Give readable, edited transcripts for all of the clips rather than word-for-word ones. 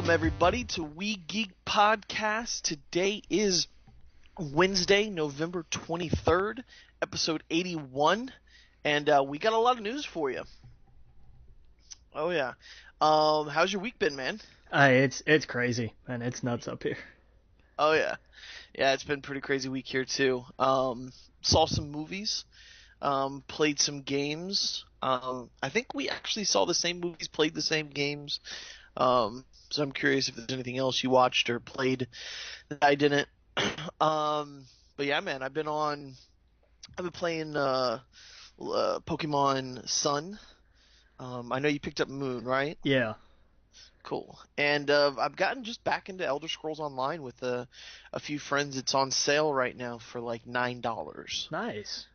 Welcome, everybody, to We Geek Podcast. Today is Wednesday, November 23rd, episode 81, and we got a lot of news for you. Oh, yeah. How's your week been, man? It's crazy, and it's nuts up here. Oh, yeah. Yeah, it's been a pretty crazy week here, too. Saw some movies, played some games. I think we actually saw the same movies, played the same games. So I'm curious if there's anything else you watched or played that I didn't. But yeah, man, I've been playing Pokemon Sun. I know you picked up Moon, right? Yeah. Cool. And I've gotten just back into Elder Scrolls Online with a few friends. It's on sale right now for like $9. Nice.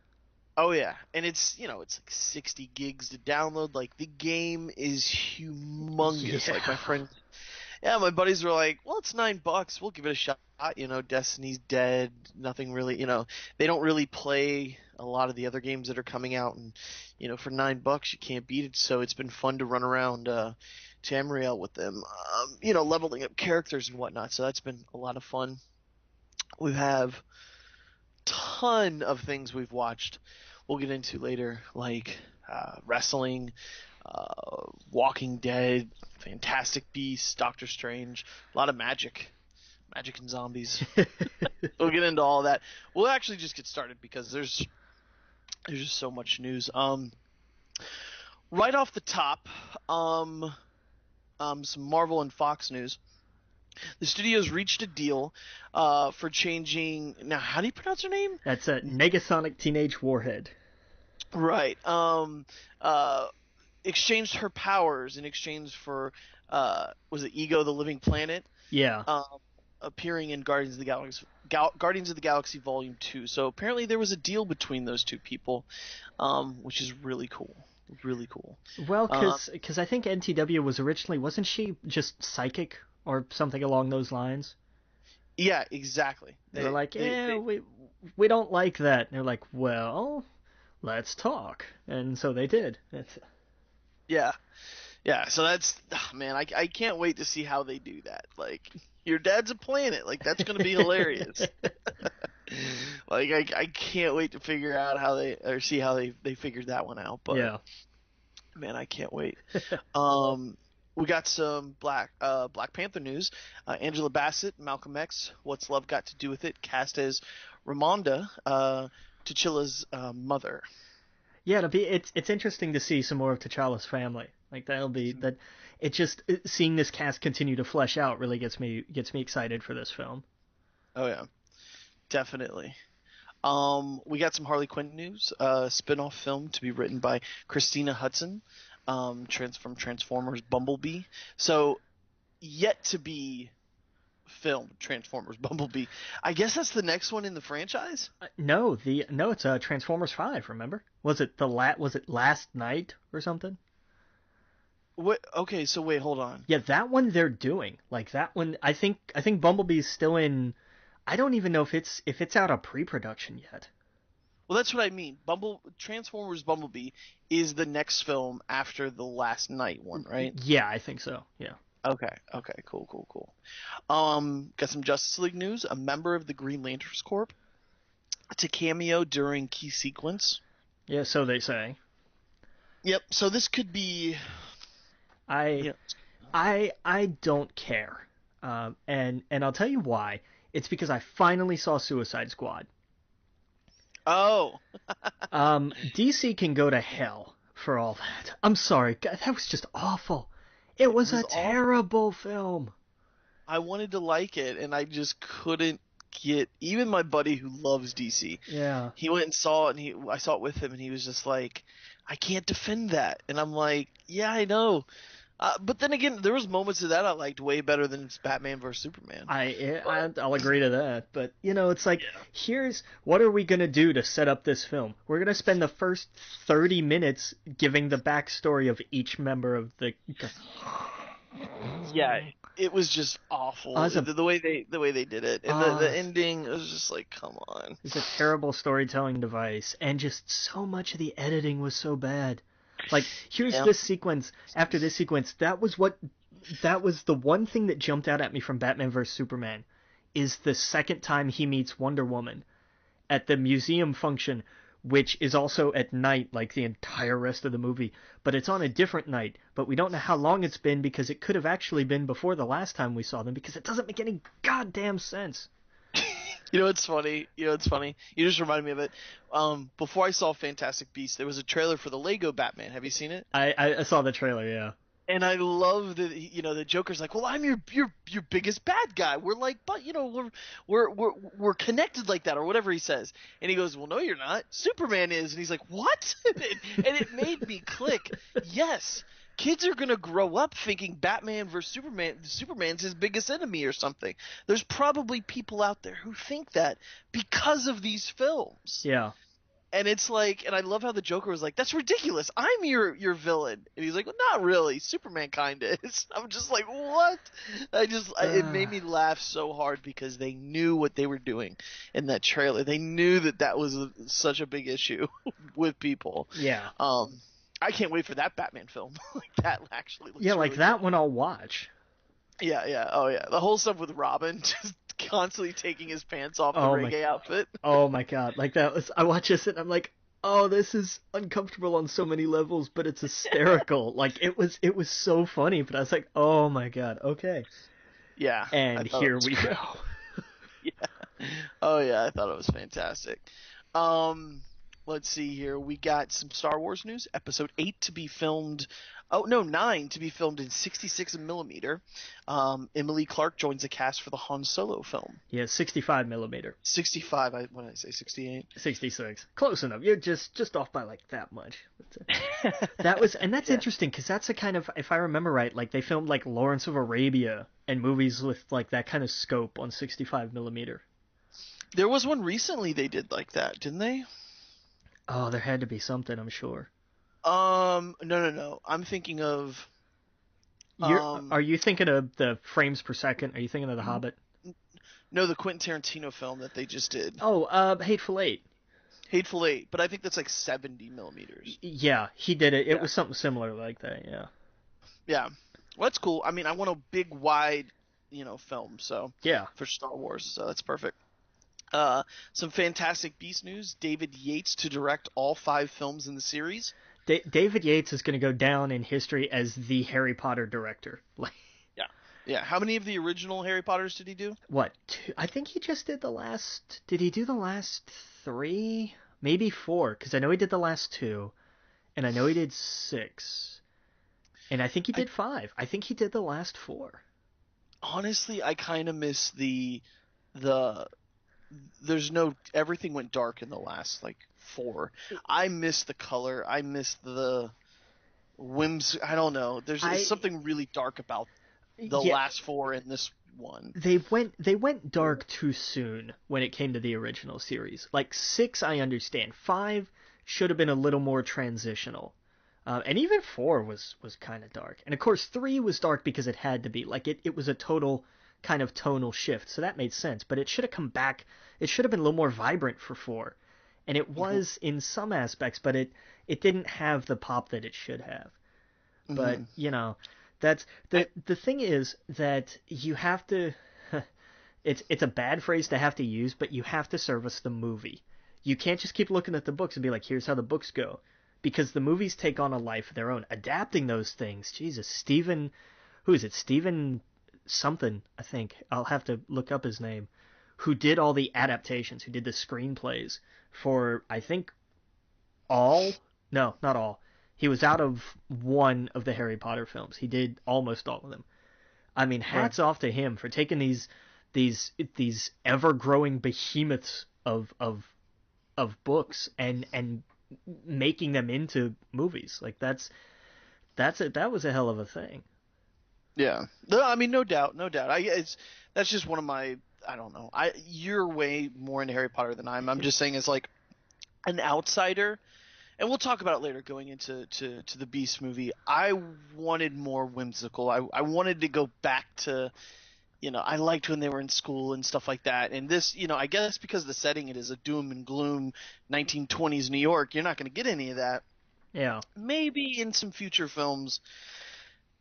Oh yeah, and it's like 60 gigs to download. Like the game is humongous. Yeah. Like my buddies were like, "Well, it's $9. We'll give it a shot." Destiny's dead. Nothing really. They don't really play a lot of the other games that are coming out, and for $9 you can't beat it. So it's been fun to run around Tamriel with them. Leveling up characters and whatnot. So that's been a lot of fun. We have ton of things we've watched. We'll get into later, like wrestling, Walking Dead, Fantastic Beasts, Doctor Strange, a lot of magic and zombies. We'll get into all that. We'll actually just get started because there's just so much news. Right off the top, some Marvel and Fox news. The studios reached a deal for changing. Now, how do you pronounce her name? That's a Negasonic Teenage Warhead. Right. Exchanged her powers in exchange for was it Ego the Living Planet? Yeah. Appearing in Guardians of the Galaxy Volume 2. So apparently there was a deal between those two people, which is really cool. Really cool. Well, because I think NTW was originally, wasn't she just psychic or something along those lines? Yeah, exactly. They were like, we don't like that. And they're like, well, let's talk. And so they did. Yeah. So that's, man, I can't wait to see how they do that. Like, your dad's a planet. Like, that's going to be hilarious. Like, I can't wait to figure out see how they figured that one out. But yeah. Man, I can't wait. We got some Black Panther news. Angela Bassett, Malcolm X, What's Love Got to Do with It, cast as Ramonda, T'Chilla's mother. Yeah, it's interesting to see some more of T'Challa's family. Like that. It just seeing this cast continue to flesh out really gets me excited for this film. Oh yeah, definitely. We got some Harley Quinn news. Spin-off film to be written by Christina Hudson. From Transformers Bumblebee. So, yet to be filmed, Transformers Bumblebee. I guess that's the next one in the franchise? No, it's Transformers 5, remember? Was it last night or something? What? Okay, so wait, hold on. Yeah, that one they're doing. Like that one, I think Bumblebee's still in. I don't even know if it's out of pre-production yet. Well, that's what I mean. Transformers Bumblebee is the next film after the Last Night one, right? Yeah, I think so. Yeah. Okay, cool. Got some Justice League news. A member of the Green Lanterns Corps to cameo during key sequence. Yeah, so they say. Yep. So this could be. I don't care, and I'll tell you why. It's because I finally saw Suicide Squad. Oh. DC can go to hell for all that. I'm sorry. God, that was just awful. It was a terrible film. I wanted to like it, and I just couldn't get... Even my buddy who loves DC, yeah, he went and saw it, and I saw it with him, and he was just like, I can't defend that. And I'm like, yeah, I know. But then again, there was moments of that I liked way better than Batman vs. Superman. I'll agree to that. But, it's like, here's what are we going to do to set up this film? We're going to spend the first 30 minutes giving the backstory of each member of the... Yeah, it was just awful. The way they did it. And the ending, it was just like, come on. It's a terrible storytelling device. And just so much of the editing was so bad. Like, here's this sequence. After this sequence, that was what that was the one thing that jumped out at me from Batman vs Superman, is the second time he meets Wonder Woman at the museum function, which is also at night like the entire rest of the movie, but it's on a different night, but we don't know how long it's been because it could have actually been before the last time we saw them, because it doesn't make any goddamn sense. You know what's funny? You just reminded me of it. Before I saw Fantastic Beasts, there was a trailer for the Lego Batman. Have you seen it? I saw the trailer, yeah. And I love that, the Joker's like, well, I'm your biggest bad guy. We're like, but we're connected like that, or whatever he says. And he goes, well, no, you're not. Superman is. And he's like, what? And it made me click. Yes, kids are gonna grow up thinking Batman versus Superman's his biggest enemy or something. There's probably people out there who think that because of these films. Yeah. And it's like, and I love how the Joker was like, that's ridiculous. I'm your villain. And he's like, well, not really. Superman kind of is. I'm just like, what? It made me laugh so hard because they knew what they were doing in that trailer. They knew that was such a big issue with people. Yeah. I can't wait for that Batman film. Like, that actually looks like really that good. one I'll watch. Yeah. Oh, yeah. The whole stuff with Robin just constantly taking his pants off the reggae outfit. Oh my god, like that was, I watch this and I'm like, oh, this is uncomfortable on so many levels, but it's hysterical. Like it was so funny, but I was like, oh my god, okay. Yeah. And here we go. Yeah. Oh yeah, I thought it was fantastic. Let's see here. We got some Star Wars news. Episode 8 to be filmed. Oh, no, 9 to be filmed in 66mm. Emily Clark joins the cast for the Han Solo film. Yeah, 65mm. 65. What did I say? 68? 66. Close enough. You're just off by like that much. That's interesting, because that's a kind of, if I remember right, like they filmed like Lawrence of Arabia and movies with like that kind of scope on 65mm. There was one recently they did like that, didn't they? Oh, there had to be something, I'm sure. No. I'm thinking of. Are you thinking of the frames per second? Are you thinking of The Hobbit? No, the Quentin Tarantino film that they just did. Oh, Hateful Eight. Hateful Eight, but I think that's like 70mm. Yeah, he did it. It was something similar like that. Yeah. Yeah, well, that's cool. I mean, I want a big, wide, film. So yeah, for Star Wars, so that's perfect. Some Fantastic Beast news. David Yates to direct all 5 films in the series. David Yates is going to go down in history as the Harry Potter director. Yeah. How many of the original Harry Potters did he do? What? 2? I think he just did the last. Did he do the last 3? Maybe 4, because I know he did the last 2, and I know he did 6, and I think he did 5. I think he did the last 4. Honestly, I kind of miss the. Everything went dark in the last 4. I miss the color. I miss the whims. I don't know. There's something really dark about the last 4 in this one. They went dark too soon when it came to the original series. Like 6, I understand. 5 should have been a little more transitional. And even 4 was kind of dark. And of course 3 was dark because it had to be. Like it was a total kind of tonal shift, so that made sense. But it should have come back. It should have been a little more vibrant for 4. And it was in some aspects, but it didn't have the pop that it should have. But, that's the thing is that you have to it's a bad phrase to have to use, but you have to service the movie. You can't just keep looking at the books and be like, here's how the books go. Because the movies take on a life of their own. Adapting those things, Jesus, Stephen something, I think. I'll have to look up his name. Who did all the adaptations, who did the screenplays for, I think, all? No, not all. He was out of one of the Harry Potter films. He did almost all of them. I mean, hats off to him for taking these ever-growing behemoths of books and making them into movies. Like that was a hell of a thing. Yeah. No, I mean, no doubt. That's just one of my, I don't know. You're way more into Harry Potter than I am. I'm just saying, as like an outsider, and we'll talk about it later going into the Beast movie, I wanted more whimsical. I wanted to go back to, I liked when they were in school and stuff like that. And this, I guess because the setting, it is a doom and gloom 1920s New York, you're not going to get any of that. Yeah. Maybe in some future films.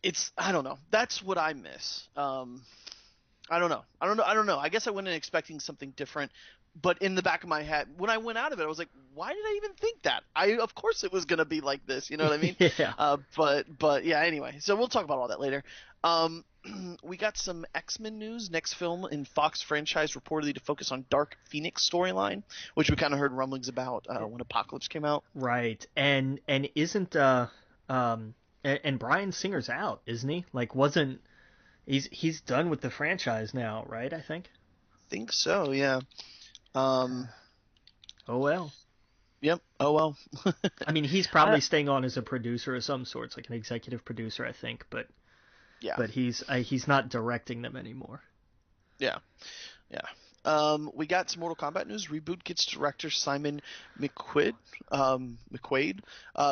it's I don't know. That's what I miss. I don't know. I don't know. I guess I went in expecting something different, but in the back of my head, when I went out of it, I was like, why did I even think that? Of course it was gonna be like this. You know what I mean? Yeah. But yeah. Anyway, so we'll talk about all that later. Um, we got some X-Men news. Next film in Fox franchise reportedly to focus on Dark Phoenix storyline, which we kind of heard rumblings about when Apocalypse came out. Right. And isn't and Bryan Singer's out, isn't he? Like wasn't he's done with the franchise now, right? I think. Think so. Yeah. Um. Oh well. Yep. Oh well. I mean, he's I, probably staying on as a producer of some sorts, like an executive producer, I think. yeah. But he's not directing them anymore. Yeah. Yeah. We got some Mortal Kombat news. Reboot gets director Simon McQuaid,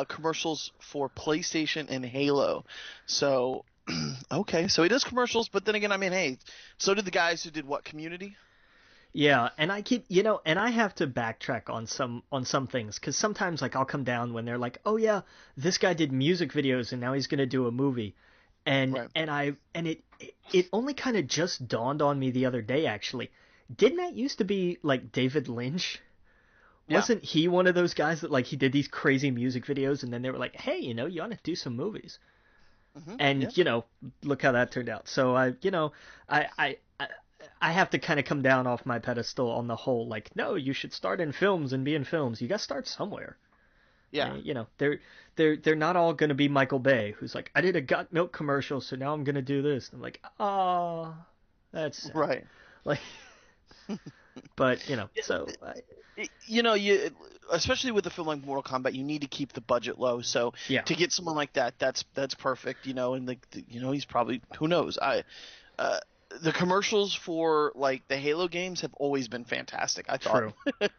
commercials for PlayStation and Halo. So, okay, so he does commercials, but then again, I mean, hey, so did the guys who did what, Community? Yeah, and I keep, and I have to backtrack on some things because sometimes like I'll come down when they're like, oh yeah, this guy did music videos and now he's gonna do a movie, and Right. it only kind of just dawned on me the other day actually. Didn't that used to be like David Lynch? Yeah. Wasn't he one of those guys that like he did these crazy music videos and then they were like, hey, you ought to do some movies, Yeah. and look how that turned out. So I I I have to kind of come down off my pedestal on the whole like, no, you should start in films and be in films. You got to start somewhere. Yeah. They're not all going to be Michael Bay, who's like, I did a Got Milk commercial, so now I'm going to do this. And I'm like, oh, that's sad. Right. Like, but You especially with a film like Mortal Kombat, you need to keep the budget low. So yeah, to get someone like that, that's perfect. And he's probably, who knows. Uh, the commercials for like the Halo games have always been fantastic, I thought. true.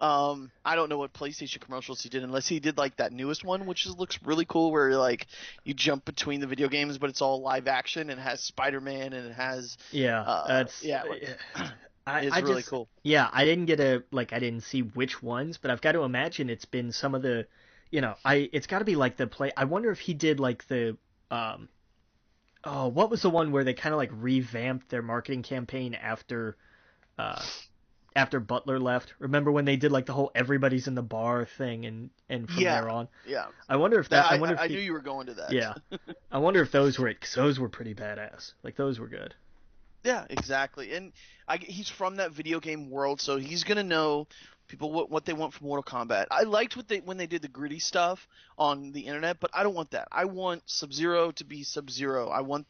I don't know what PlayStation commercials he did, unless he did like that newest one, which looks really cool, where like you jump between the video games, but it's all live action and it has Spider-Man and it has Yeah, that's yeah, it's I really just cool. yeah, I didn't see which ones, but I've got to imagine it's been some of the, it's got to be like the play. I wonder if he did like the oh, what was the one where they kind of like revamped their marketing campaign uh after Butler left? Remember when they did like the whole everybody's in the bar thing and from Yeah, there on? yeah. I wonder if that. I wonder if I knew you were going to that. yeah. I wonder if those were it, 'cause those were pretty badass. Like those were good. Yeah, exactly. And he's from that video game world, so he's gonna know people what they want from Mortal Kombat. I liked when they did the gritty stuff on the internet, but I don't want that. I want Sub-Zero to be Sub-Zero. I want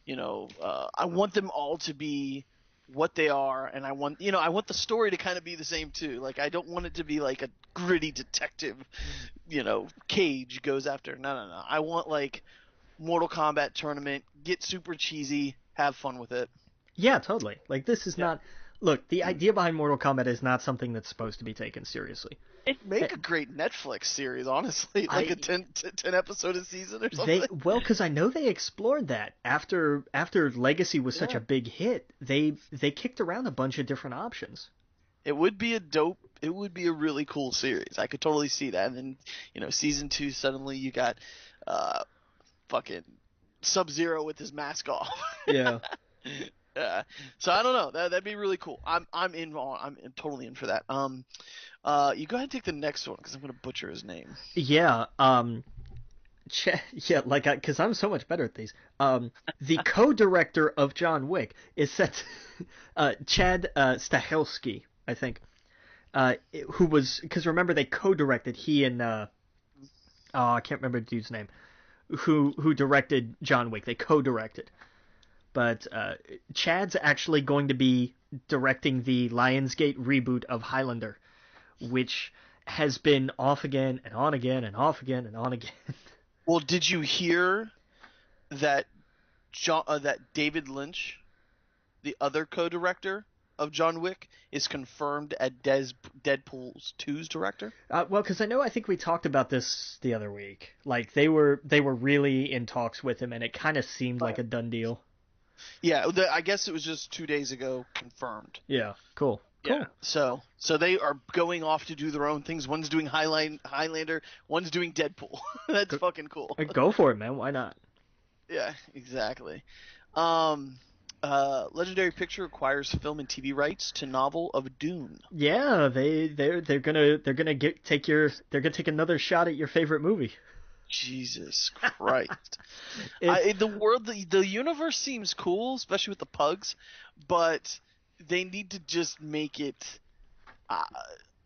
them all to be what they are, and I want the story to kind of be the same too. Like I don't want it to be like a gritty detective, Cage goes after. No. I want like Mortal Kombat tournament, get super cheesy, have fun with it. Yeah, totally. Like this is Yeah. not. Look, the idea behind Mortal Kombat is not something that's supposed to be taken seriously. Make a great Netflix series, honestly, like a 10 episode a season or something. Because I know they explored that after Legacy was such Yeah. a big hit. They kicked around a bunch of different options. It would be a really cool series. I could totally see that. And then, season 2, suddenly you got fucking Sub-Zero with his mask off. Yeah. Yeah. So I don't know. That'd be really cool. I'm totally in for that. You go ahead and take the next one because I'm gonna butcher his name. Yeah. Yeah, like because I'm so much better at these. The co-director of John Wick is set, Chad Stahelski, I think. Who was because remember they co-directed he and I can't remember the dude's name. Who directed John Wick? They co-directed. But Chad's actually going to be directing the Lionsgate reboot of Highlander, which has been off again and on again and off again and on again. Well, did you hear that that David Lynch, the other co-director of John Wick, is confirmed as Deadpool 2's director? Well, because I think we talked about this the other week. Like they were really in talks with him, and it kind of seemed like a done deal. Yeah, I guess it was just 2 days ago confirmed. Yeah, cool. Yeah. So they are going off to do their own things. One's doing Highlander, one's doing Deadpool. That's fucking cool. Go for it, man. Why not? Yeah, exactly. Um, Legendary Picture acquires film and TV rights to novel of Dune. Yeah, they're gonna take another shot at your favorite movie. Jesus Christ. It's The universe seems cool, especially with the pugs, but they need to just make it uh,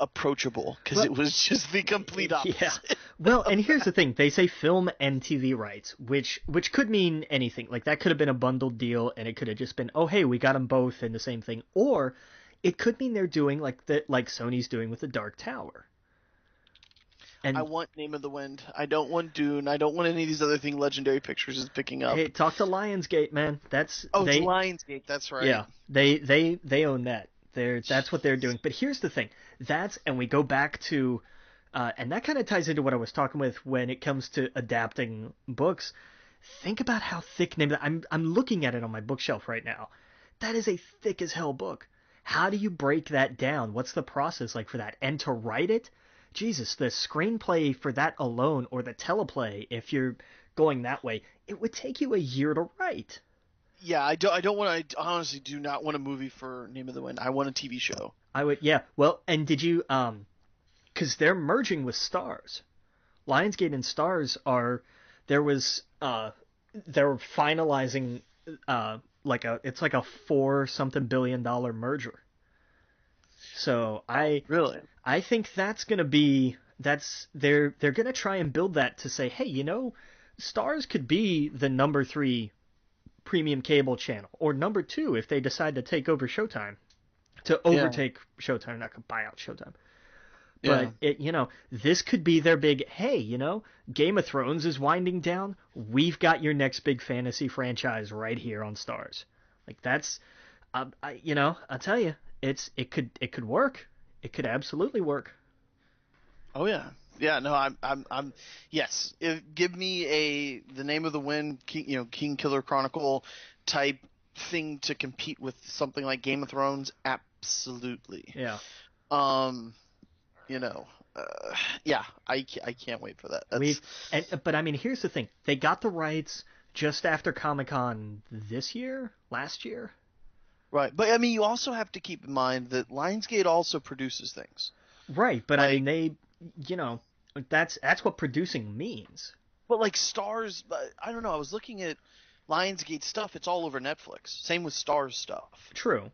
approachable because well, it was just the complete yeah. opposite. Well, and here's the thing: they say film and TV rights, which could mean anything. Like that could have been a bundled deal, and it could have just been, oh hey, we got them both in the same thing, or it could mean they're doing like Sony's doing with the Dark Tower. I And want Name of the Wind. I don't want Dune. I don't want any of these other things Legendary Pictures is picking up. hey, talk to Lionsgate, man. That's Oh, it's they Lionsgate. That's right. Yeah, they own that. That's what they're doing. But here's the thing. And we go back to and that kind of ties into what I was talking with when it comes to adapting books. Think about how thick I'm looking at it on my bookshelf right now. That is a thick as hell book. How do you break that down? What's the process like for that? And to write it, Jesus, the screenplay for that alone, or the teleplay, if you're going that way, it would take you a year to write. Yeah, I don't want to. I honestly do not want a movie for Name of the Wind. I want a TV show. I would, yeah. Well, and did you, because they're merging with Stars. Lionsgate and Stars are, there was, they're finalizing, it's like a four something billion-dollar merger. So Really? I think that's gonna be, they're gonna try and build that to say, hey, Stars could be the number three premium cable channel, or number two if they decide to take over Showtime, to Yeah. overtake Showtime, not to buy out Showtime. Yeah. But this could be their big, hey, Game of Thrones is winding down. We've got your next big fantasy franchise right here on Stars. Like that's, I'll tell you, it could work. It could absolutely work. Oh yeah. Yeah. No. I'm. Yes. Give me the Name of the Wind, King Killer Chronicle type thing to compete with something like Game of Thrones. Absolutely. Yeah. Um. You know. Yeah. I can't wait for that. We've but I mean, here's the thing: they got the rights just after Comic-Con this year, last year. Right. But I mean, you also have to keep in mind that Lionsgate also produces things. Right, but I mean, Like, you know, that's what producing means. but like Stars, I don't know. I was looking at Lionsgate stuff. It's all over Netflix. Same with Stars stuff. True.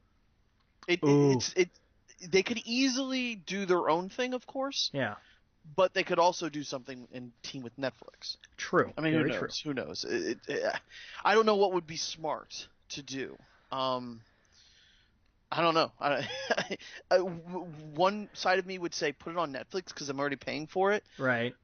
It, it Ooh, it's it. They could easily do their own thing, of course, yeah, but they could also do something in team with Netflix. true. I mean, who Very true. knows? Who knows? I don't know what would be smart to do. I don't know. One side of me would say put it on Netflix because I'm already paying for it. Right.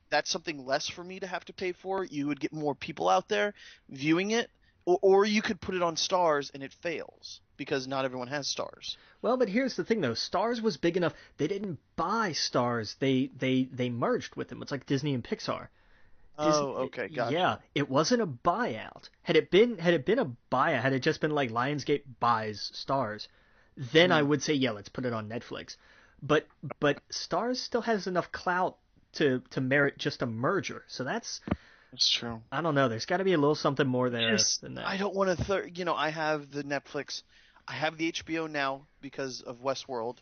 That's something less for me to have to pay for. You would get more people out there viewing it, or you could put it on Stars and it fails because not everyone has Stars. Well, but here's the thing though. Stars was big enough. They didn't buy Stars. They merged with them. It's like Disney and Pixar. Oh, okay, Yeah, gotcha. it wasn't a buyout. Had it been a buyout, had it just been like Lionsgate buys Stars, then I Hmm, would say yeah, let's put it on Netflix. But but Stars still has enough clout to merit just a merger. So that's, that's true. I don't know. There's got to be a little something more there Just than I that. don't want to. I have the Netflix. I have the HBO now because of Westworld.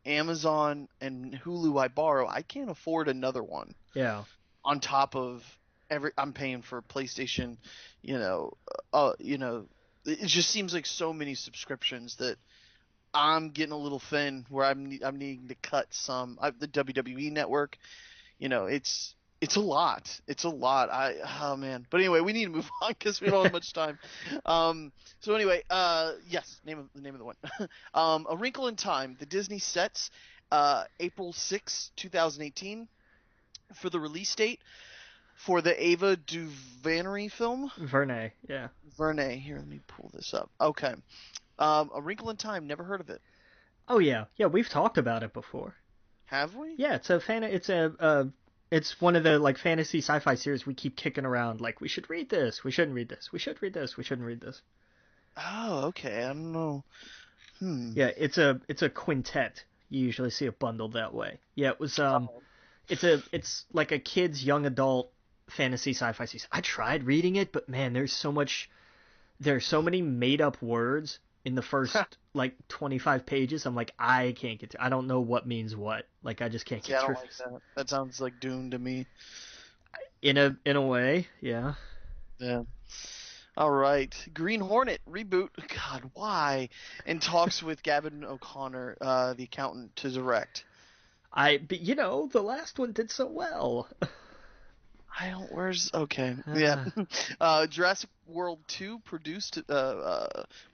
Amazon and Hulu I borrow. I can't afford another one Yeah. on top of I'm paying for PlayStation, you know, it just seems like so many subscriptions that I'm getting a little thin where I'm needing to cut some. The WWE network, it's a lot. It's a lot. Oh man. But anyway, we need to move on because we don't have much time. So anyway, yes, the name of the one. A Wrinkle in Time. The Disney sets April 6, 2018 for the release date for the Ava DuVernay film. Vernay. Yeah. Vernay. Here, let me pull this up. Okay. A Wrinkle in Time. Never heard of it. Oh yeah. Yeah. We've talked about it before. Have we? Yeah. It's one of the like fantasy sci-fi series we keep kicking around. Like we should read this. We shouldn't read this. We should read this. We shouldn't read this. Oh, okay. I don't know. Hmm. Yeah. It's a quintet. You usually see it bundled that way. Yeah. It was Oh. it's like a kid's young adult fantasy sci-fi series. I tried reading it, but man, there's so many made up words in the first like 25 pages. I'm like, I can't get through. I don't know what means what. Like, I just can't Yeah, get I don't through like this. that. That sounds like Dune to me. In a way, yeah. Yeah. All right. Green Hornet reboot. God, why? And talks with Gavin O'Connor, the accountant, to direct. But the last one did so well. I don't. Where's okay? Yeah. Uh, Jurassic World 2 produced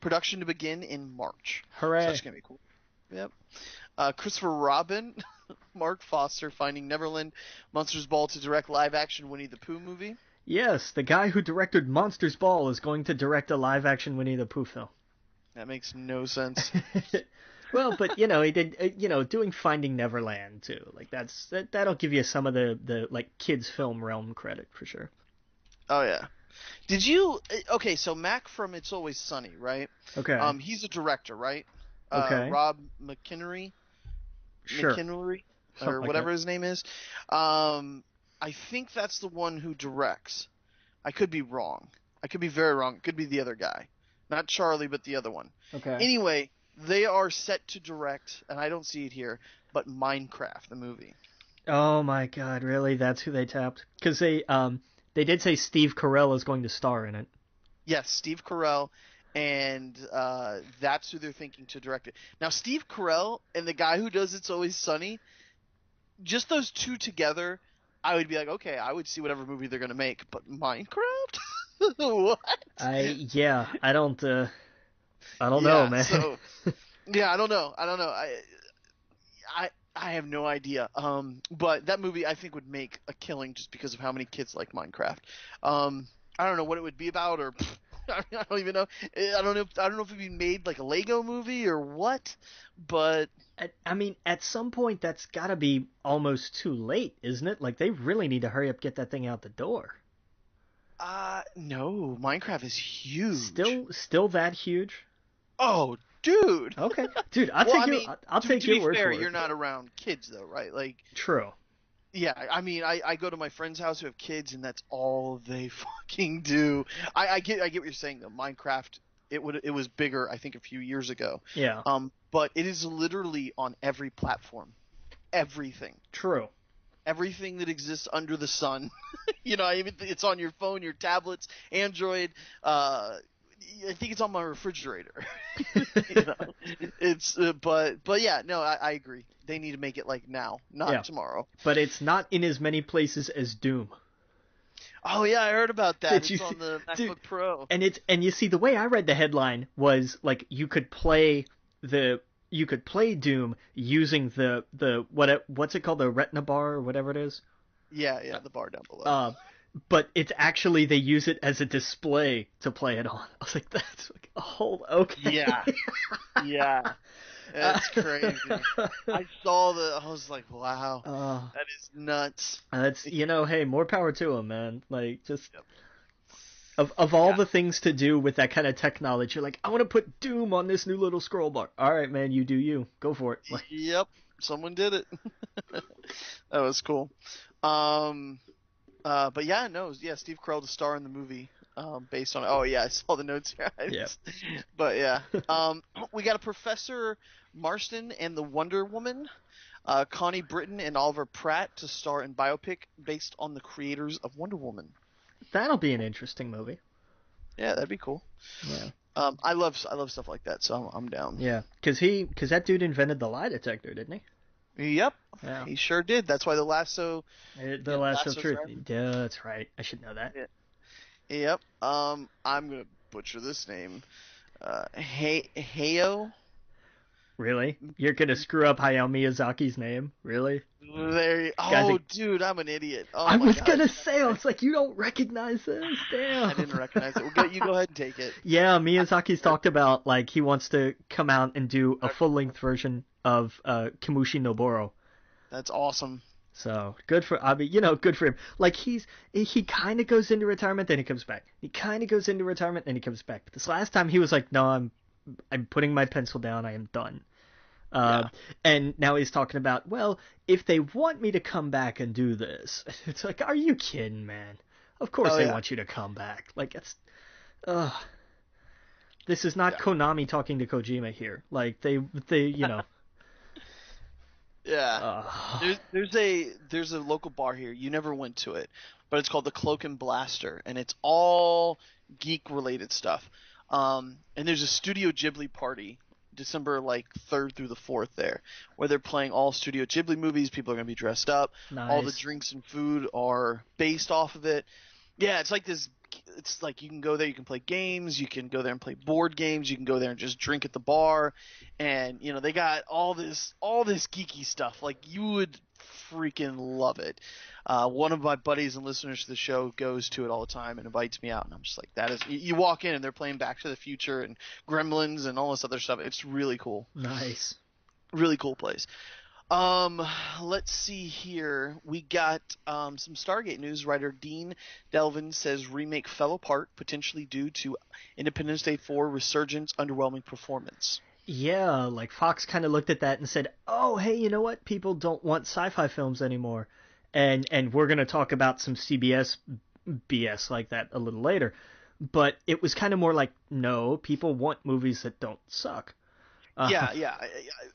production to begin in March. So that's hooray. gonna be cool. Yep. Christopher Robin, Mark Foster, Finding Neverland, Monsters Ball to direct live action Winnie the Pooh movie. Yes, the guy who directed Monsters Ball is going to direct a live action Winnie the Pooh film. That makes no sense. Well, but he did doing Finding Neverland too. Like that'll give you some of the like kids film realm credit for sure. Oh yeah. Did you? Okay, so Mac from It's Always Sunny, right? Okay. He's a director, right? Okay. Rob McKinnery, Sure. McKinnery, Something or like whatever that. his name is. I think that's the one who directs. I could be wrong. I could be very wrong. It could be the other guy, not Charlie, but the other one. Okay. Anyway, they are set to direct, and I don't see it here, but Minecraft, the movie. Oh my God, really? That's who they tapped? Because they did say Steve Carell is going to star in it. Yes, Steve Carell, and that's who they're thinking to direct it. Now, Steve Carell and the guy who does It's Always Sunny, just those two together, I would be like, okay, I would see whatever movie they're gonna make. But Minecraft, what? I don't know, Yeah, man. so yeah, I don't know. I have no idea. But that movie I think would make a killing just because of how many kids like Minecraft. I don't know what it would be about, or I don't even know. I don't know. I don't know if it'd be made like a Lego movie or what. But I mean, at some point that's got to be almost too late, isn't it? Like they really need to hurry up, get that thing out the door. no, Minecraft is huge. Still that huge? Oh, dude. Okay, dude, I'll Well, take I you. mean, I'll to take be your word fair, for it. you're not around kids though, right? Like, True. yeah, I mean, I go to my friend's house who have kids, and that's all they fucking do. I get what you're saying though. Minecraft, it was bigger, I think, a few years ago. Yeah. But it is literally on every platform, everything, True. everything that exists under the sun. It's on your phone, your tablets, Android. I think it's on my refrigerator. It's but yeah, no, I agree. They need to make it like now, not tomorrow. But it's not in as many places as Doom. Oh yeah, I heard about that. Did It's you on the MacBook dude, Pro. And you see the way I read the headline was like you could play Doom using what's it called, the Retina bar or whatever it is. Yeah, the bar down below. But it's actually they use it as a display to play it on. I was like, that's like a whole okay. Yeah, that's crazy. I was like, wow, that is nuts. That's hey, more power to him, man. Like just. Yep. Of all the things to do with that kind of technology, you're like, I want to put Doom on this new little scroll bar. All right, man, you do you. Go for it. Like, yep, someone did it. That was cool. But yeah, Steve Carell to star in the movie. Based on oh yeah, I saw the notes here. Yeah. But yeah, we got a Professor Marston and the Wonder Woman, Connie Britton and Oliver Pratt to star in biopic based on the creators of Wonder Woman. That'll be an interesting movie. Yeah, that'd be cool. Yeah. I love stuff like that, so I'm down. Yeah, because that dude invented the lie detector, didn't he? Yep. Yeah. He sure did. That's why the lasso. The lasso of truth. Yeah, that's right. I should know that. Yeah. Yep. I'm gonna butcher this name. Hayao. Really? You're gonna screw up Hayao Miyazaki's name? Really? Dude, I'm an idiot. Oh, I was gonna say, I was like, you don't recognize this? Damn. I didn't recognize it. You go ahead and take it. Yeah, Miyazaki's talked about like he wants to come out and do a full-length version of Kimushi Noboro. That's awesome. So good for good for him. Like he kind of goes into retirement, then he comes back. He kind of goes into retirement, then he comes back. But this last time he was like, no, I'm putting my pencil down. I am done. And now he's talking about, well, if they want me to come back and do this, it's like, are you kidding, man? Of course Oh they yeah, want you to come back. Like, it's... Ugh. This is not yeah, Konami talking to Kojima here. Like, they you know... yeah. Uh, There's a local bar here. You never went to it, but it's called the Cloak and Blaster, and it's all geek related stuff. And there's a Studio Ghibli party, December like 3rd through the 4th there, where they're playing all Studio Ghibli movies. People are gonna be dressed up. All the nice. drinks and food are based off of it. Yeah, it's like this. It's like you can go there, you can play games, you can go there and play board games, you can go there and just drink at the bar, and they got all this geeky stuff. Like you would freaking love it. One of my buddies and listeners to the show goes to it all the time and invites me out, and I'm just like, that is. You walk in and they're playing Back to the Future and Gremlins and all this other stuff. It's really cool. Nice. Really cool place. Let's see here. We got some Stargate news. Writer Dean Delvin says remake fell apart, potentially due to Independence Day 4 resurgence underwhelming performance. Yeah, like Fox kind of looked at that and said, "Oh, hey, you know what? People don't want sci-fi films anymore." And we're going to talk about some CBS BS like that a little later. But it was kind of more like, no, people want movies that don't suck. Yeah.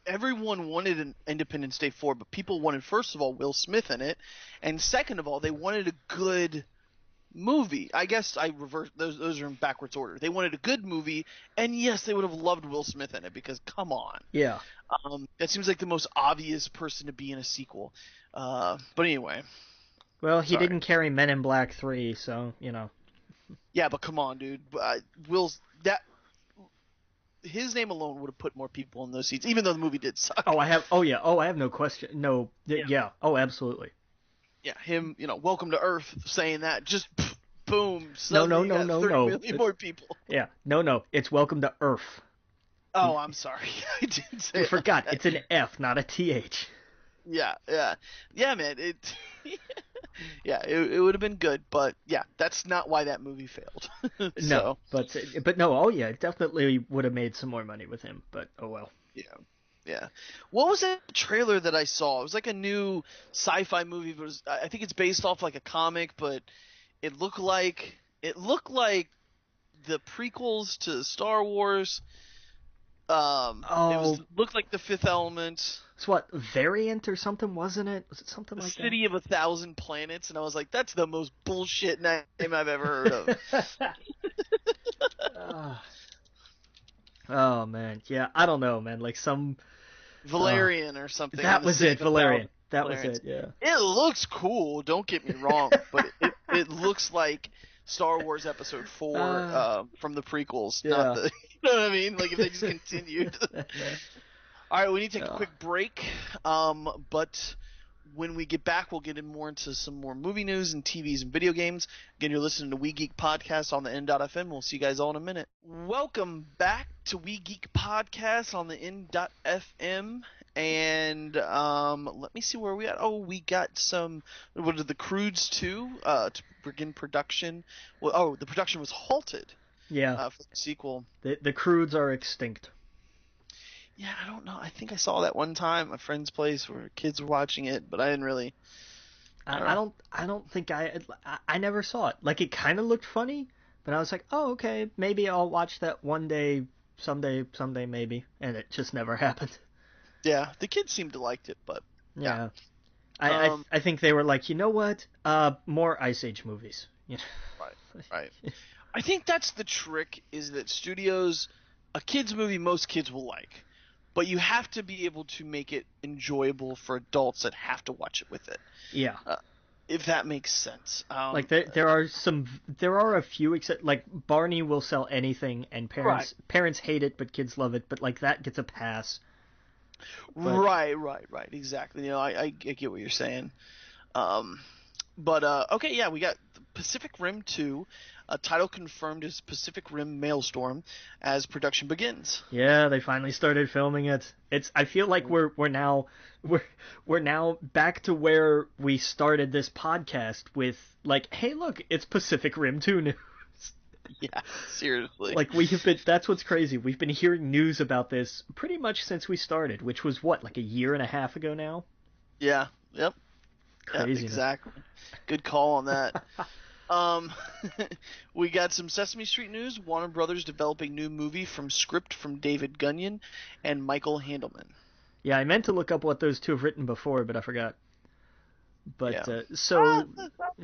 Everyone wanted an Independence Day 4, but people wanted, first of all, Will Smith in it, and second of all, they wanted a good movie. I guess I reversed those are in backwards order. They wanted a good movie, and yes, they would have loved Will Smith in it because come on. Yeah. That seems like the most obvious person to be in a sequel. But anyway. Well, he Sorry. didn't carry Men in Black 3, so, Yeah, but come on, dude. His name alone would have put more people in those seats, even though the movie did suck. I have no question. No, yeah. Oh, absolutely. Yeah, him, welcome to Earth, saying that, just boom. No, Suddenly you got 30 no. million more people. Yeah, no. It's Welcome to Earth. Oh, I'm sorry. I didn't say You it forgot. like It's an F, not a TH. Yeah, man. Yeah, it would have been good, but yeah, that's not why that movie failed. No, but no. Oh yeah, it definitely would have made some more money with him. But oh well. Yeah. What was that trailer that I saw? It was like a new sci-fi movie. But I think it's based off like a comic, but it looked like the prequels to Star Wars. Looked like The Fifth Element. It's what, Variant or something, wasn't it? Was it something like that? City of 1,000 Planets, and I was like, that's the most bullshit name I've ever heard of. Oh man, yeah, I don't know, man. Like some Valerian or something. That was it, Valerian. That was it. Yeah. It looks cool. Don't get me wrong, but it looks like Star Wars Episode 4 from the prequels. Yeah. Not the, you know what I mean? Like if they just continued. All right, we need to take a quick break. But when we get back, we'll get more into some more movie news and TVs and video games. Again, you're listening to We Geek Podcast on the N.FM. We'll see you guys all in a minute. Welcome back to We Geek Podcast on the N.FM. And let me see where we at. Oh, we got some. What are the Croods 2 to begin production? Well, the production was halted. Yeah. For the sequel. The Croods are extinct. Yeah, I don't know. I think I saw that one time at my friend's place where kids were watching it, but I didn't really. I don't think I never saw it. Like it kind of looked funny, but I was like, oh okay, maybe I'll watch that one day, someday maybe, and it just never happened. Yeah, the kids seemed to liked it, but yeah. I think they were like, you know what? More Ice Age movies. You know? Right. I think that's the trick, is that studios, a kids movie most kids will like, but you have to be able to make it enjoyable for adults that have to watch it with it. Yeah. If that makes sense. Like there are a few like Barney will sell anything, and parents hate it, but kids love it. But like that gets a pass. But... Right, exactly. I get what you're saying. Okay, yeah, we got Pacific Rim 2. A title confirmed as Pacific Rim Maelstrom as production begins. Yeah, they finally started filming it. I feel like we're now back to where we started this podcast with like, hey, look, it's Pacific Rim 2 news. Yeah, seriously. Like that's what's crazy. We've been hearing news about this pretty much since we started, which was what, like a year and a half ago now? Yeah, yep. Crazy. Yeah, exactly. Good call on that. Um, we got some Sesame Street news. Warner Brothers developing new movie from script from David Gunyon and Michael Handelman. Yeah, I meant to look up what those two have written before, but I forgot. Yeah. But Ah, so I'm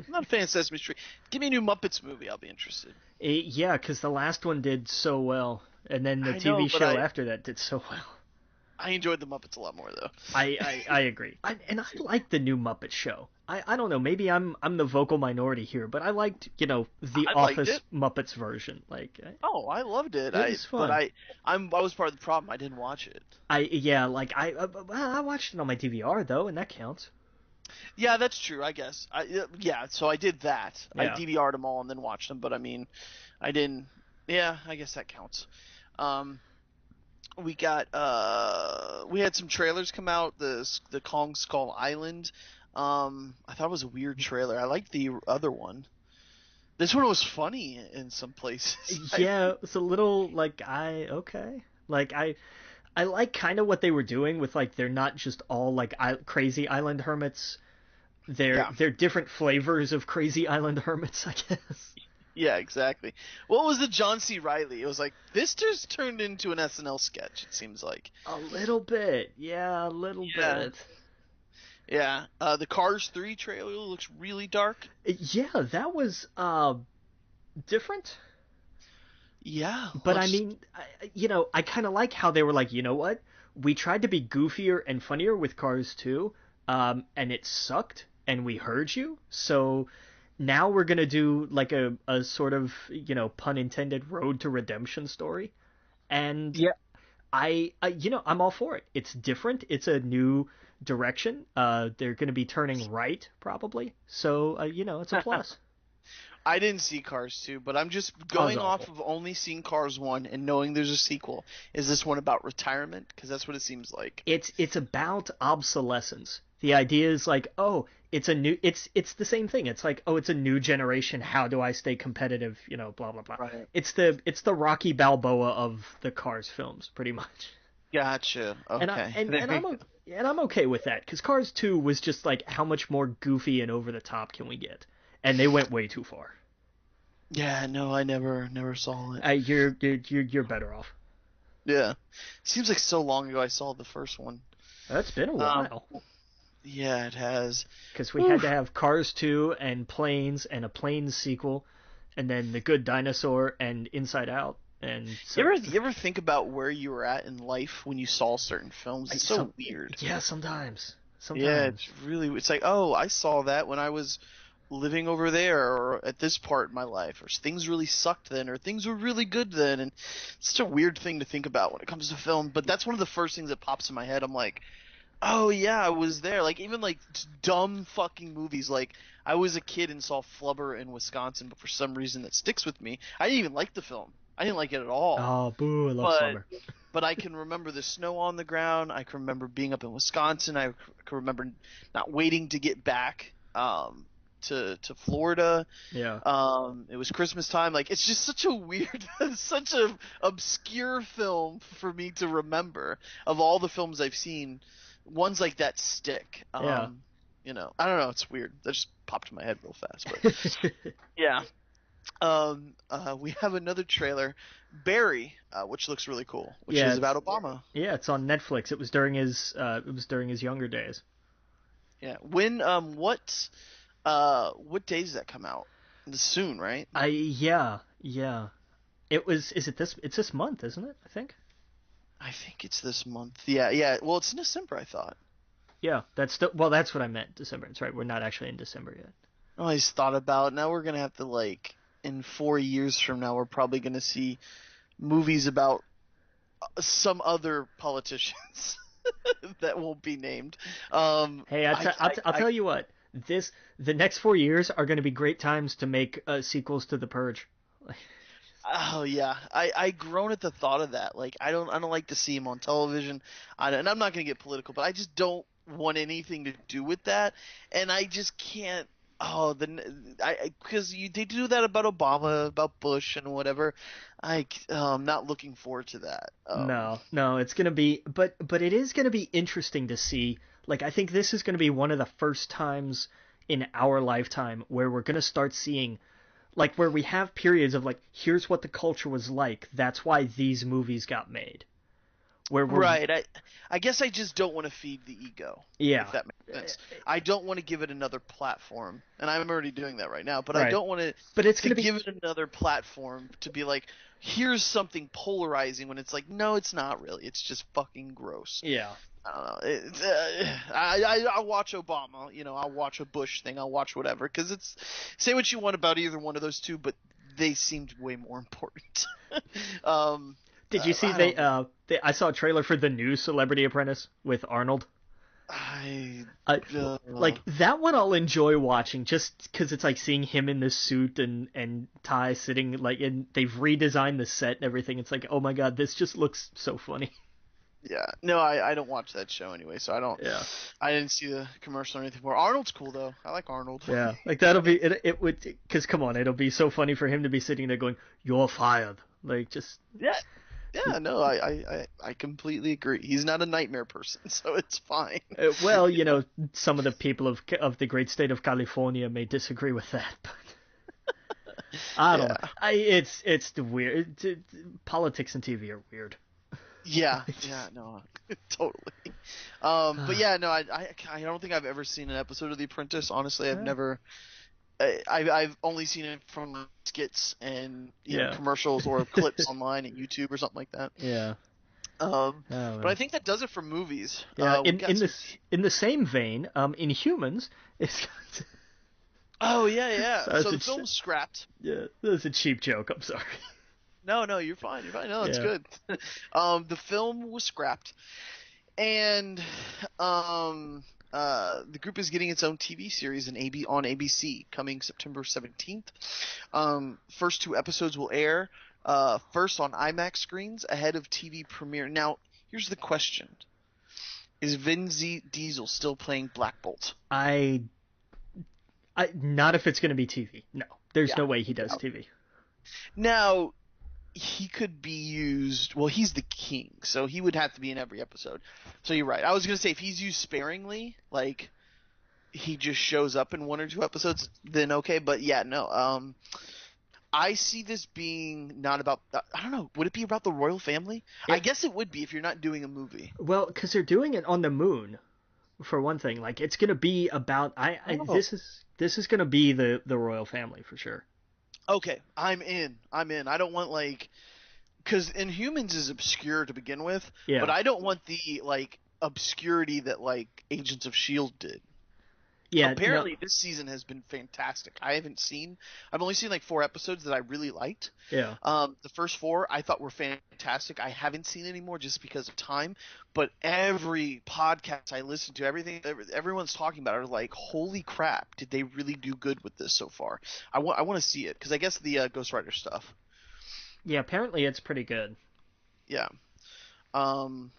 not a fan of Sesame Street. Give me a new Muppets movie. I'll be interested. yeah, because the last one did so well, and then the I know, TV but show after that did so well. I enjoyed the Muppets a lot more though. I agree. And I like the new Muppet Show. I don't know. Maybe I'm the vocal minority here, but I liked the I liked Office it. Muppets version. Like Oh, I loved it. it was But fun. I was part of the problem. I didn't watch it. I watched it on my DVR though, and that counts. Yeah, that's true. I guess. Yeah. So I did that. I Yeah. DVR'd them all and then watched them. But I mean, I didn't. Yeah, I guess that counts. Um, we had some trailers come out. The Kong Skull Island. I thought it was a weird trailer. I liked the other one. This one was funny in some places. Yeah, it's a little like okay. Like I like kind of what they were doing with like they're not just all like crazy island hermits. Yeah. They're different flavors of crazy island hermits, I guess. Yeah, exactly. What was the John C. Riley? It was like this just turned into an SNL sketch. It seems like. A little bit, yeah, a little Yeah. bit. Yeah. The Cars 3 trailer looks really dark. Yeah, that was different. Yeah. But I Looks. mean, I kind of like how they were like, you know what? We tried to be goofier and funnier with Cars 2, and it sucked, and we heard you. So now we're gonna do like a sort of pun intended road to redemption story, and Yeah. I'm all for it. It's different. It's a new direction. They're gonna be turning right probably, so it's a plus. I didn't see Cars 2, but I'm just That was going off awful. of only seeing Cars 1 and knowing there's a sequel. Is this one about retirement? Because that's what it seems like. It's about obsolescence. The idea is like, oh, it's the same thing. It's like, oh, it's a new generation. How do I stay competitive? Blah blah blah. Right. It's the Rocky Balboa of the Cars films, pretty much. Gotcha. And I Okay. and I'm okay with that because Cars 2 was just like, how much more goofy and over the top can we get? And they went way too far. Yeah, no, I never saw it. You're better off. Yeah. Seems like so long ago I saw the first one. That's been a while. Yeah, it has. Because we had to have Cars 2 and Planes and a Planes sequel, and then The Good Dinosaur and Inside Out. And so, You ever think about where you were at in life when you saw certain films? It's so weird. Yeah, sometimes. Yeah, it's like, oh, I saw that when I was living over there or at this part in my life, or things really sucked then, or things were really good then, and it's such a weird thing to think about when it comes to film. But that's one of the first things that pops in my head. I'm like, oh yeah, I was there. Like even like dumb fucking movies. Like I was a kid and saw Flubber in Wisconsin, but for some reason that sticks with me. I didn't even like the film. I didn't like it at all. Oh, boo! I love Summer. But I can remember the snow on the ground. I can remember being up in Wisconsin. I can remember not waiting to get back to Florida. Yeah. It was Christmas time. Like it's just such a weird, such a obscure film for me to remember. Of all the films I've seen, ones like that stick. Yeah. I don't know. It's weird. That just popped in my head real fast. But yeah. We have another trailer, Barry, which looks really cool, which is about Obama. Yeah, it's on Netflix. It was during his younger days. Yeah. When what day does that come out? Soon, right? Yeah. It's this month, isn't it? I think. I think it's this month. Yeah. Well, it's in December, I thought. Yeah, that's what I meant. December. That's right. We're not actually in December yet. I always thought about now we're gonna have to in 4 years from now we're probably gonna see movies about some other politicians that won't be named. Hey, I'll tell you what. The next 4 years are going to be great times to make sequels to The Purge. Oh yeah, I groan at the thought of that. Like I don't like to see him on television, and I'm not gonna get political, but I just don't want anything to do with that, and I just can't. Oh, because they do that about Obama, about Bush, and whatever. I'm not looking forward to that. No, it's gonna be, but it is gonna be interesting to see. Like I think this is gonna be one of the first times in our lifetime where we're gonna start seeing Like where we have periods of like, here's what the culture was like. That's why these movies got made. Where we're Right. I guess I just don't want to feed the ego, yeah, if that makes sense. I don't want to give it another platform, and I'm already doing that right now. But I right. don't want But it's to gonna be give it another platform to be like, here's something polarizing when it's like, no, it's not really. It's just fucking gross. yeah. I don't know. I'll watch Obama. I'll watch a Bush thing. I'll watch whatever because it's say what you want about either one of those two, but they seemed way more important. um, Did you see I saw a trailer for the new Celebrity Apprentice with Arnold. I I, like that one I'll enjoy watching just because it's like seeing him in this suit and tie sitting like and they've redesigned the set and everything. It's like, oh my god, this just looks so funny. Yeah, no, I don't watch that show anyway, so I don't. Yeah. I didn't see the commercial or anything more. Arnold's cool though. I like Arnold. Yeah, like that'll be it would because come on, it'll be so funny for him to be sitting there going, "You're fired," like just Yeah. Yeah, no, I completely agree. He's not a nightmare person, so it's fine. well, some of the people of the great state of California may disagree with that, but I don't know. It's the weird politics and TV are weird. Yeah, no, totally. But yeah, no, I don't think I've ever seen an episode of The Apprentice. Honestly, I've never. I've only seen it from skits and commercials or clips online at YouTube or something like that. Yeah. But I think that does it for movies. Yeah. In the same vein, Inhumans is. Oh yeah. So the film's scrapped. Yeah, that was a cheap joke. I'm sorry. No, you're fine. No, it's good. The film was scrapped, and the group is getting its own TV series on ABC coming September 17th. First 2 episodes will air first on IMAX screens ahead of TV premiere. Now, here's the question: is Vin Diesel still playing Black Bolt? I not if it's going to be TV. No, there's no way he does TV. Now, he could be used. Well, he's the king, so he would have to be in every episode. So you're right. I was gonna say if he's used sparingly, like he just shows up in 1 or 2 episodes, then okay. But yeah, no. I see this being not about. I don't know. Would it be about the royal family? I guess it would be if you're not doing a movie. Well, because they're doing it on the moon, for one thing. Like it's gonna be about. This is gonna be the royal family for sure. Okay, I'm in. I don't want because Inhumans is obscure to begin with, but I don't want the obscurity that Agents of S.H.I.E.L.D. did. Yeah. Apparently, this season has been fantastic. I've only seen 4 episodes that I really liked. Yeah. The first 4 I thought were fantastic. I haven't seen any more just because of time. But every podcast I listen to, everyone's talking about it, are like, holy crap, did they really do good with this so far? I want to see it because I guess the Ghost Rider stuff. Yeah, apparently it's pretty good. Yeah. Man,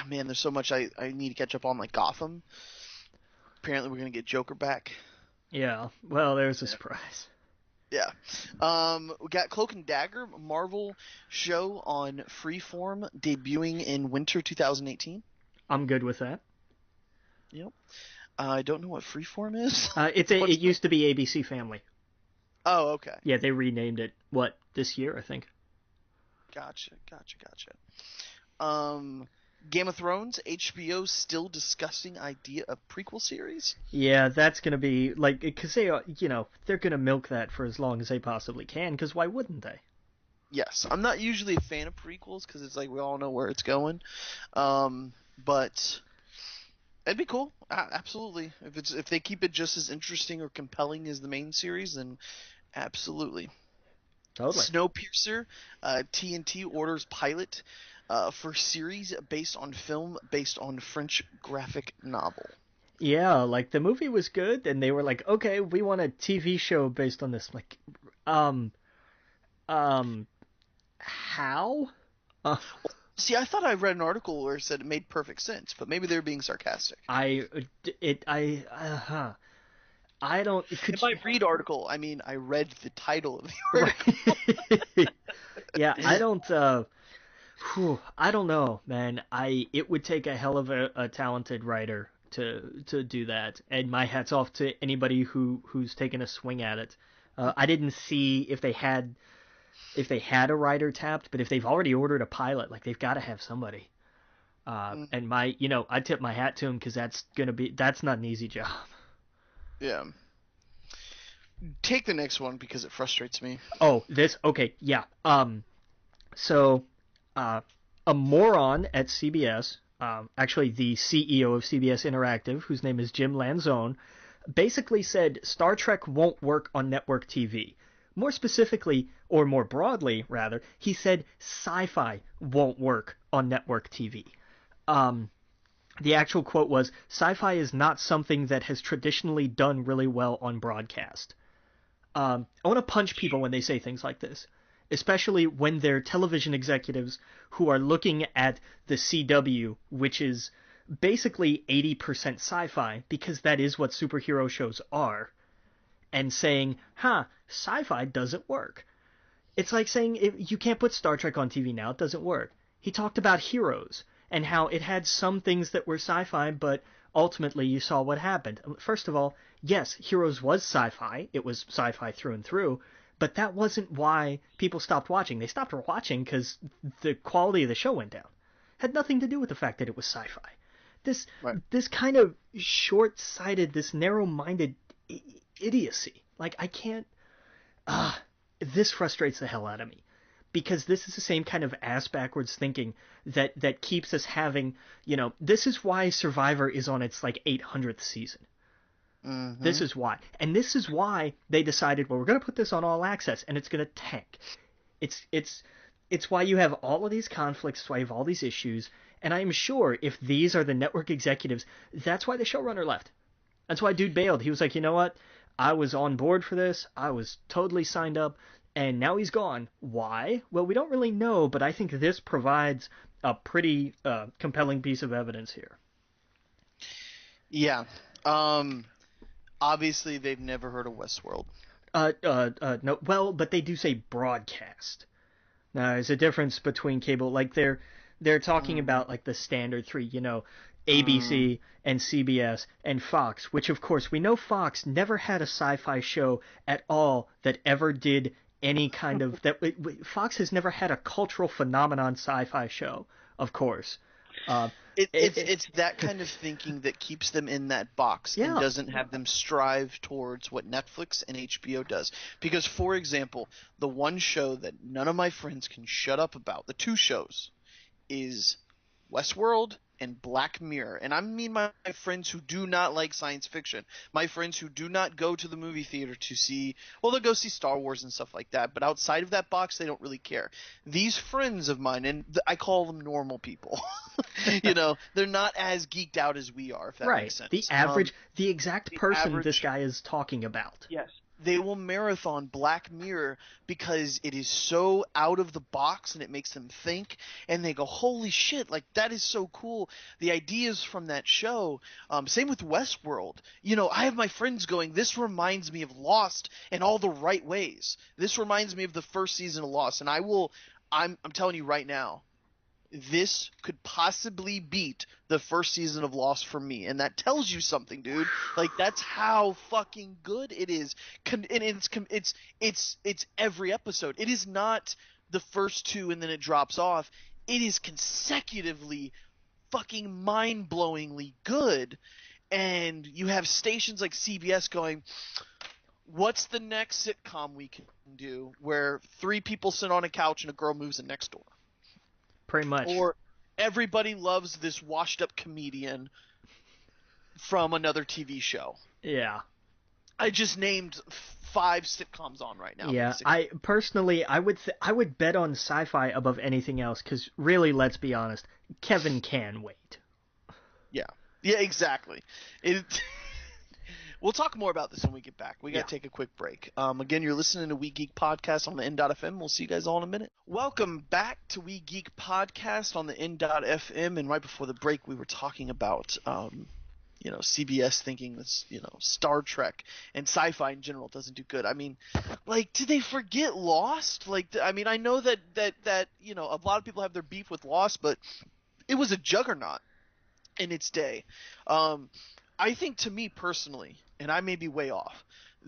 there's so much I need to catch up on, like Gotham. Apparently, we're gonna get Joker back. Yeah. Well, there's a surprise. Yeah. We got Cloak and Dagger, a Marvel show on Freeform, debuting in winter 2018. I'm good with that. Yep. I don't know what Freeform is. It used to be ABC Family. Oh, okay. Yeah, they renamed it. This year, I think. Gotcha. Game of Thrones, HBO still discussing idea of prequel series? Yeah, that's going to be, because they're going to milk that for as long as they possibly can, because why wouldn't they? Yes. I'm not usually a fan of prequels, because it's we all know where it's going. But it'd be cool. Absolutely. If they keep it just as interesting or compelling as the main series, then absolutely. Totally. Snowpiercer, TNT orders pilot for series based on film based on French graphic novel. Yeah, the movie was good, and they were like, okay, we want a TV show based on this. How? See, I thought I read an article where it said it made perfect sense, but maybe they're being sarcastic. I don't. If I read article, I mean I read the title of the article. Yeah, I don't. I don't know, man. It would take a hell of a talented writer to do that, and my hat's off to anybody who's taken a swing at it. I didn't see if they had a writer tapped, but if they've already ordered a pilot, like they've got to have somebody. And I tip my hat to him because that's not an easy job. Yeah. Take the next one because it frustrates me. Oh, okay, yeah. So, a moron at CBS, actually the CEO of CBS Interactive, whose name is Jim Lanzone, basically said Star Trek won't work on network TV. More specifically, or more broadly, rather, he said sci-fi won't work on network TV. The actual quote was, "Sci-fi is not something that has traditionally done really well on broadcast." I want to punch people when they say things like this, especially when they're television executives who are looking at the CW, which is basically 80% sci-fi, because that is what superhero shows are, and saying, sci-fi doesn't work. It's like saying you can't put Star Trek on TV now, it doesn't work. He talked about Heroes, and how it had some things that were sci-fi, but ultimately you saw what happened. First of all, yes, Heroes was sci-fi. It was sci-fi through and through, but that wasn't why people stopped watching. They stopped watching because the quality of the show went down. Had nothing to do with the fact that it was sci-fi. This kind of short-sighted, this narrow-minded idiocy. Like, I can't... this frustrates the hell out of me. Because this is the same kind of ass-backwards thinking that keeps us having, this is why Survivor is on its, 800th season. Mm-hmm. This is why. And this is why they decided, well, we're going to put this on All Access, and it's going to tank. It's why you have all of these conflicts, it's why you have all these issues, and I'm sure if these are the network executives, that's why the showrunner left. That's why dude bailed. He was like, you know what? I was on board for this. I was totally signed up. And now he's gone. Why? Well, we don't really know, but I think this provides a pretty compelling piece of evidence here. Yeah. Obviously, they've never heard of Westworld. No. Well, but they do say broadcast. Now, there's a difference between cable. Like they're talking about like the standard three. ABC and CBS and Fox, which of course we know Fox never had a sci-fi show at all that ever did any kind of Fox has never had a cultural phenomenon sci-fi show, of course. It's that kind of thinking that keeps them in that box and doesn't have them strive towards what Netflix and HBO does. Because, for example, the one show that none of my friends can shut up about, the two shows, is Westworld and Black Mirror. And I mean my friends who do not like science fiction. My friends who do not go to the movie theater to see, well, they'll go see Star Wars and stuff like that, but outside of that box, they don't really care. These friends of mine, and I call them normal people, they're not as geeked out as we are, if that makes sense. The average, the exact person this guy is talking about. Yes. They will marathon Black Mirror because it is so out of the box and it makes them think, and they go, holy shit, like that is so cool. The ideas from that show, same with Westworld. I have my friends going, this reminds me of Lost in all the right ways. This reminds me of the first season of Lost, and I'm telling you right now, this could possibly beat the first season of Lost for me, and that tells you something, dude. Like, that's how fucking good it is. And it's every episode. It is not the first two and then it drops off. It is consecutively fucking mind-blowingly good. And you have stations like CBS going, what's the next sitcom we can do where three people sit on a couch and a girl moves in next door? Pretty much. Or everybody loves this washed-up comedian from another TV show. Yeah. I just named 5 sitcoms on right now. Yeah, basically. I would bet on sci-fi above anything else, because really, let's be honest, Kevin can wait. Yeah, exactly. We'll talk more about this when we get back. We got to take a quick break. Again, you're listening to We Geek Podcast on the N.FM. We'll see you guys all in a minute. Welcome back to We Geek Podcast on the N.FM. And right before the break, we were talking about, CBS thinking this, Star Trek and sci-fi in general doesn't do good. I mean, did they forget Lost? I know that a lot of people have their beef with Lost, but it was a juggernaut in its day. I think, to me personally, and I may be way off,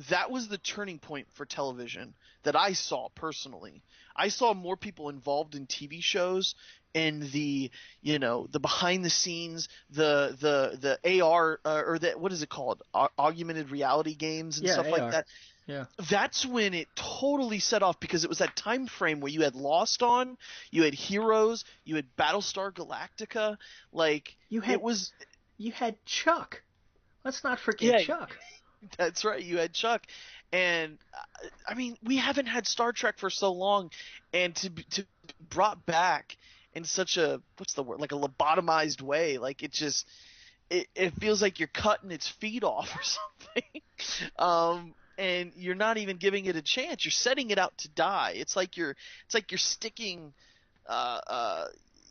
that was the turning point for television that I saw personally. I saw more people involved in TV shows and the behind the scenes, the AR or the what is it called, augmented reality games and stuff like AR. that. Yeah. That's when it totally set off, because it was that time frame where you had Lost on, you had Heroes, you had Battlestar Galactica, like You had it was. you had Chuck. Let's not forget Yeah, Chuck. that's right. You had Chuck, and I mean, we haven't had Star Trek for so long, and to be brought back in such a, what's the word, like a lobotomized way, like it feels like you're cutting its feet off or something. And you're not even giving it a chance. You're setting it out to die. It's like you're sticking,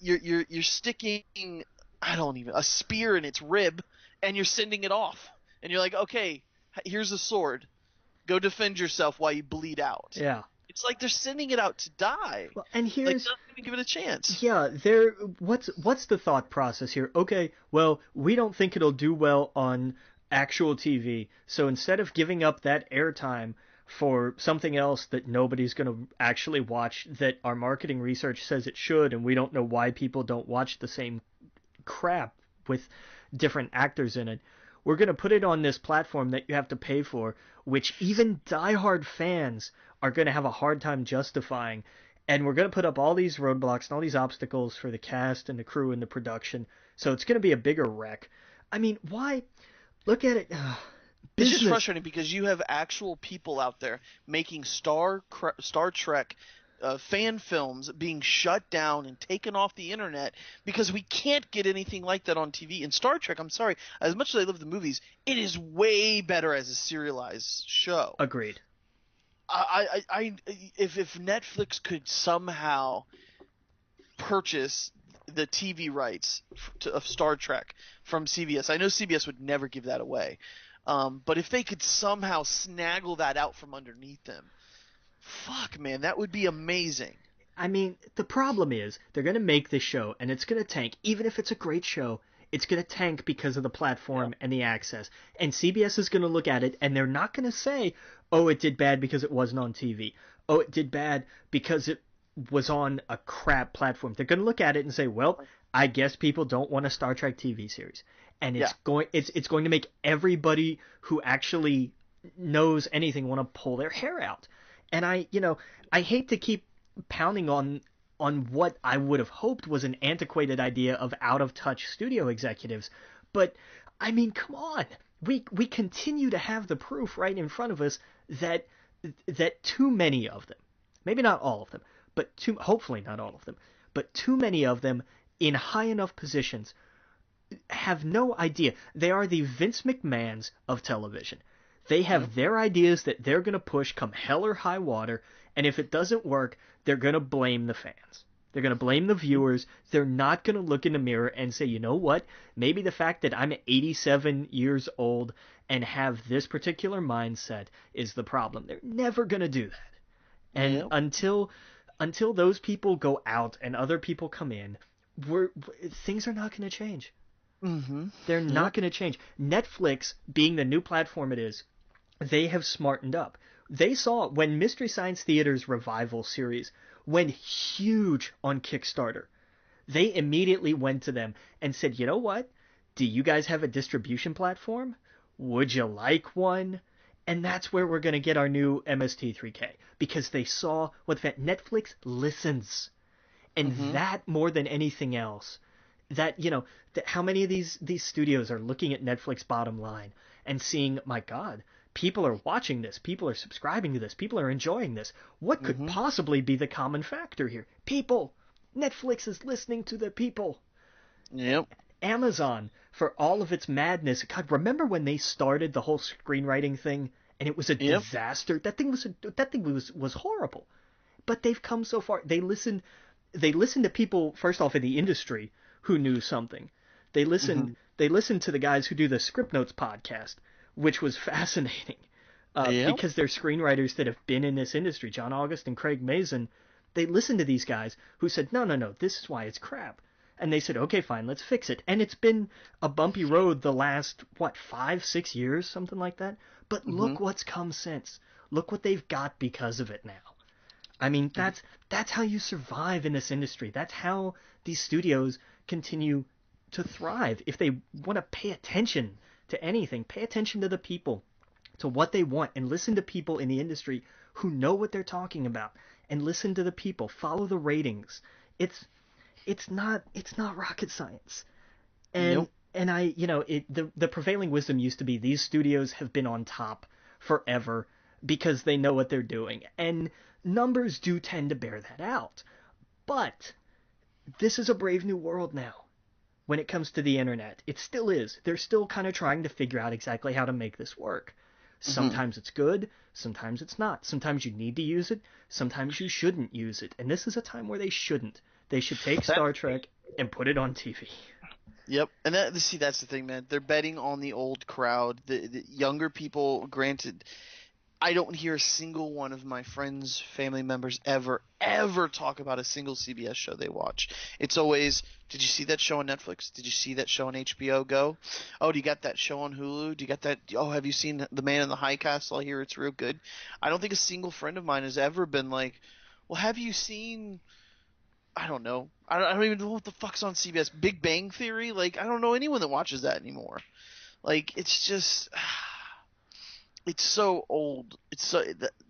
you're sticking, I don't even, a spear in its rib, and you're sending it off. And you're like, okay, here's a sword. Go defend yourself while you bleed out. Yeah. It's like they're sending it out to die. Well, and Like, here's not even give it a chance. yeah, what's the thought process here? Okay, well, we don't think it'll do well on actual TV, so instead of giving up that airtime for something else that nobody's going to actually watch, that our marketing research says it should, and we don't know why people don't watch the same crap with different actors in it, we're going to put it on this platform that you have to pay for, which even diehard fans are going to have a hard time justifying. And we're going to put up all these roadblocks and all these obstacles for the cast and the crew and the production. So it's going to be a bigger wreck. I mean, why? Look at it. It's just frustrating because you have actual people out there making Star Trek fan films being shut down and taken off the internet because we can't get anything like that on TV. And Star Trek, I'm sorry, as much as I love the movies, it is way better as a serialized show. Agreed. If Netflix could somehow purchase the TV rights of Star Trek from CBS, I know CBS would never give that away, but if they could somehow snaggle that out from underneath them, fuck, man, that would be amazing. I mean, the problem is they're going to make this show and it's going to tank. Even if it's a great show, it's going to tank because of the platform and the access. And CBS is going to look at it and they're not going to say, oh, it did bad because it wasn't on TV. Oh, it did bad because it was on a crap platform. They're going to look at it and say, well, I guess people don't want a Star Trek TV series. And it's going to make everybody who actually knows anything want to pull their hair out. And I hate to keep pounding on what I would have hoped was an antiquated idea of out-of-touch studio executives, but I mean, come on. We continue to have the proof right in front of us that too many of them, maybe not all of them, but hopefully not all of them, but too many of them in high enough positions have no idea. They are the Vince McMahons of television. They have their ideas that they're going to push come hell or high water, and if it doesn't work, they're going to blame the fans. They're going to blame the viewers. They're not going to look in the mirror and say, you know what, maybe the fact that I'm 87 years old and have this particular mindset is the problem. They're never going to do that. And until those people go out and other people come in, things are not going to change. Mm-hmm. They're not going to change. Netflix, being the new platform it is, they have smartened up. They saw when Mystery Science Theater's revival series went huge on Kickstarter. They immediately went to them and said, you know what? Do you guys have a distribution platform? Would you like one? And that's where we're going to get our new MST3K. Because they saw what Netflix listens. And that more than anything else, that, how many of these studios are looking at Netflix bottom line and seeing, my God, people are watching this, people are subscribing to this, people are enjoying this. What could possibly be the common factor here? People. Netflix is listening to the people. Yep. Amazon, for all of its madness, God, remember when they started the whole screenwriting thing and it was a disaster? That thing was horrible. But they've come so far. They listened to people, first off, in the industry who knew something. They listened to the guys who do the Script Notes podcast, which was fascinating, because they're screenwriters that have been in this industry. John August and Craig Mazin, they listened to these guys who said, no, this is why it's crap. And they said, okay, fine, let's fix it. And it's been a bumpy road the last, 5-6 years, something like that. But Mm-hmm. look what's come since. Look what they've got because of it now. I mean, that's how you survive in this industry. That's how these studios continue to thrive. If they want to pay attention to anything, pay attention to the people, to what they want, and listen to people in the industry who know what they're talking about, and listen to the people, follow the ratings. It's not rocket science. And Nope. and the prevailing wisdom used to be these studios have been on top forever because they know what they're doing. And numbers do tend to bear that out. But this is a brave new world now when it comes to the internet. It still is. They're still kind of trying to figure out exactly how to make this work. Mm-hmm. Sometimes it's good, sometimes it's not. Sometimes you need to use it, sometimes you shouldn't use it. And this is a time where they shouldn't. They should take That Star Trek and put it on TV. Yep, and that's the thing, man. They're betting on the old crowd, the younger people. Granted, I don't hear a single one of my friends, family members ever talk about a single CBS show they watch. It's always, did you see that show on Netflix? Did you see that show on HBO Go? Oh, do you got that show on Hulu? Do you got that? Oh, have you seen The Man in the High Castle? I hear it's real good. I don't think a single friend of mine has ever been like, well, have you seen? I don't know. I don't even know what the fuck's on CBS. Big Bang Theory? Like, I don't know anyone that watches that anymore. Like, it's just, it's so old. It's so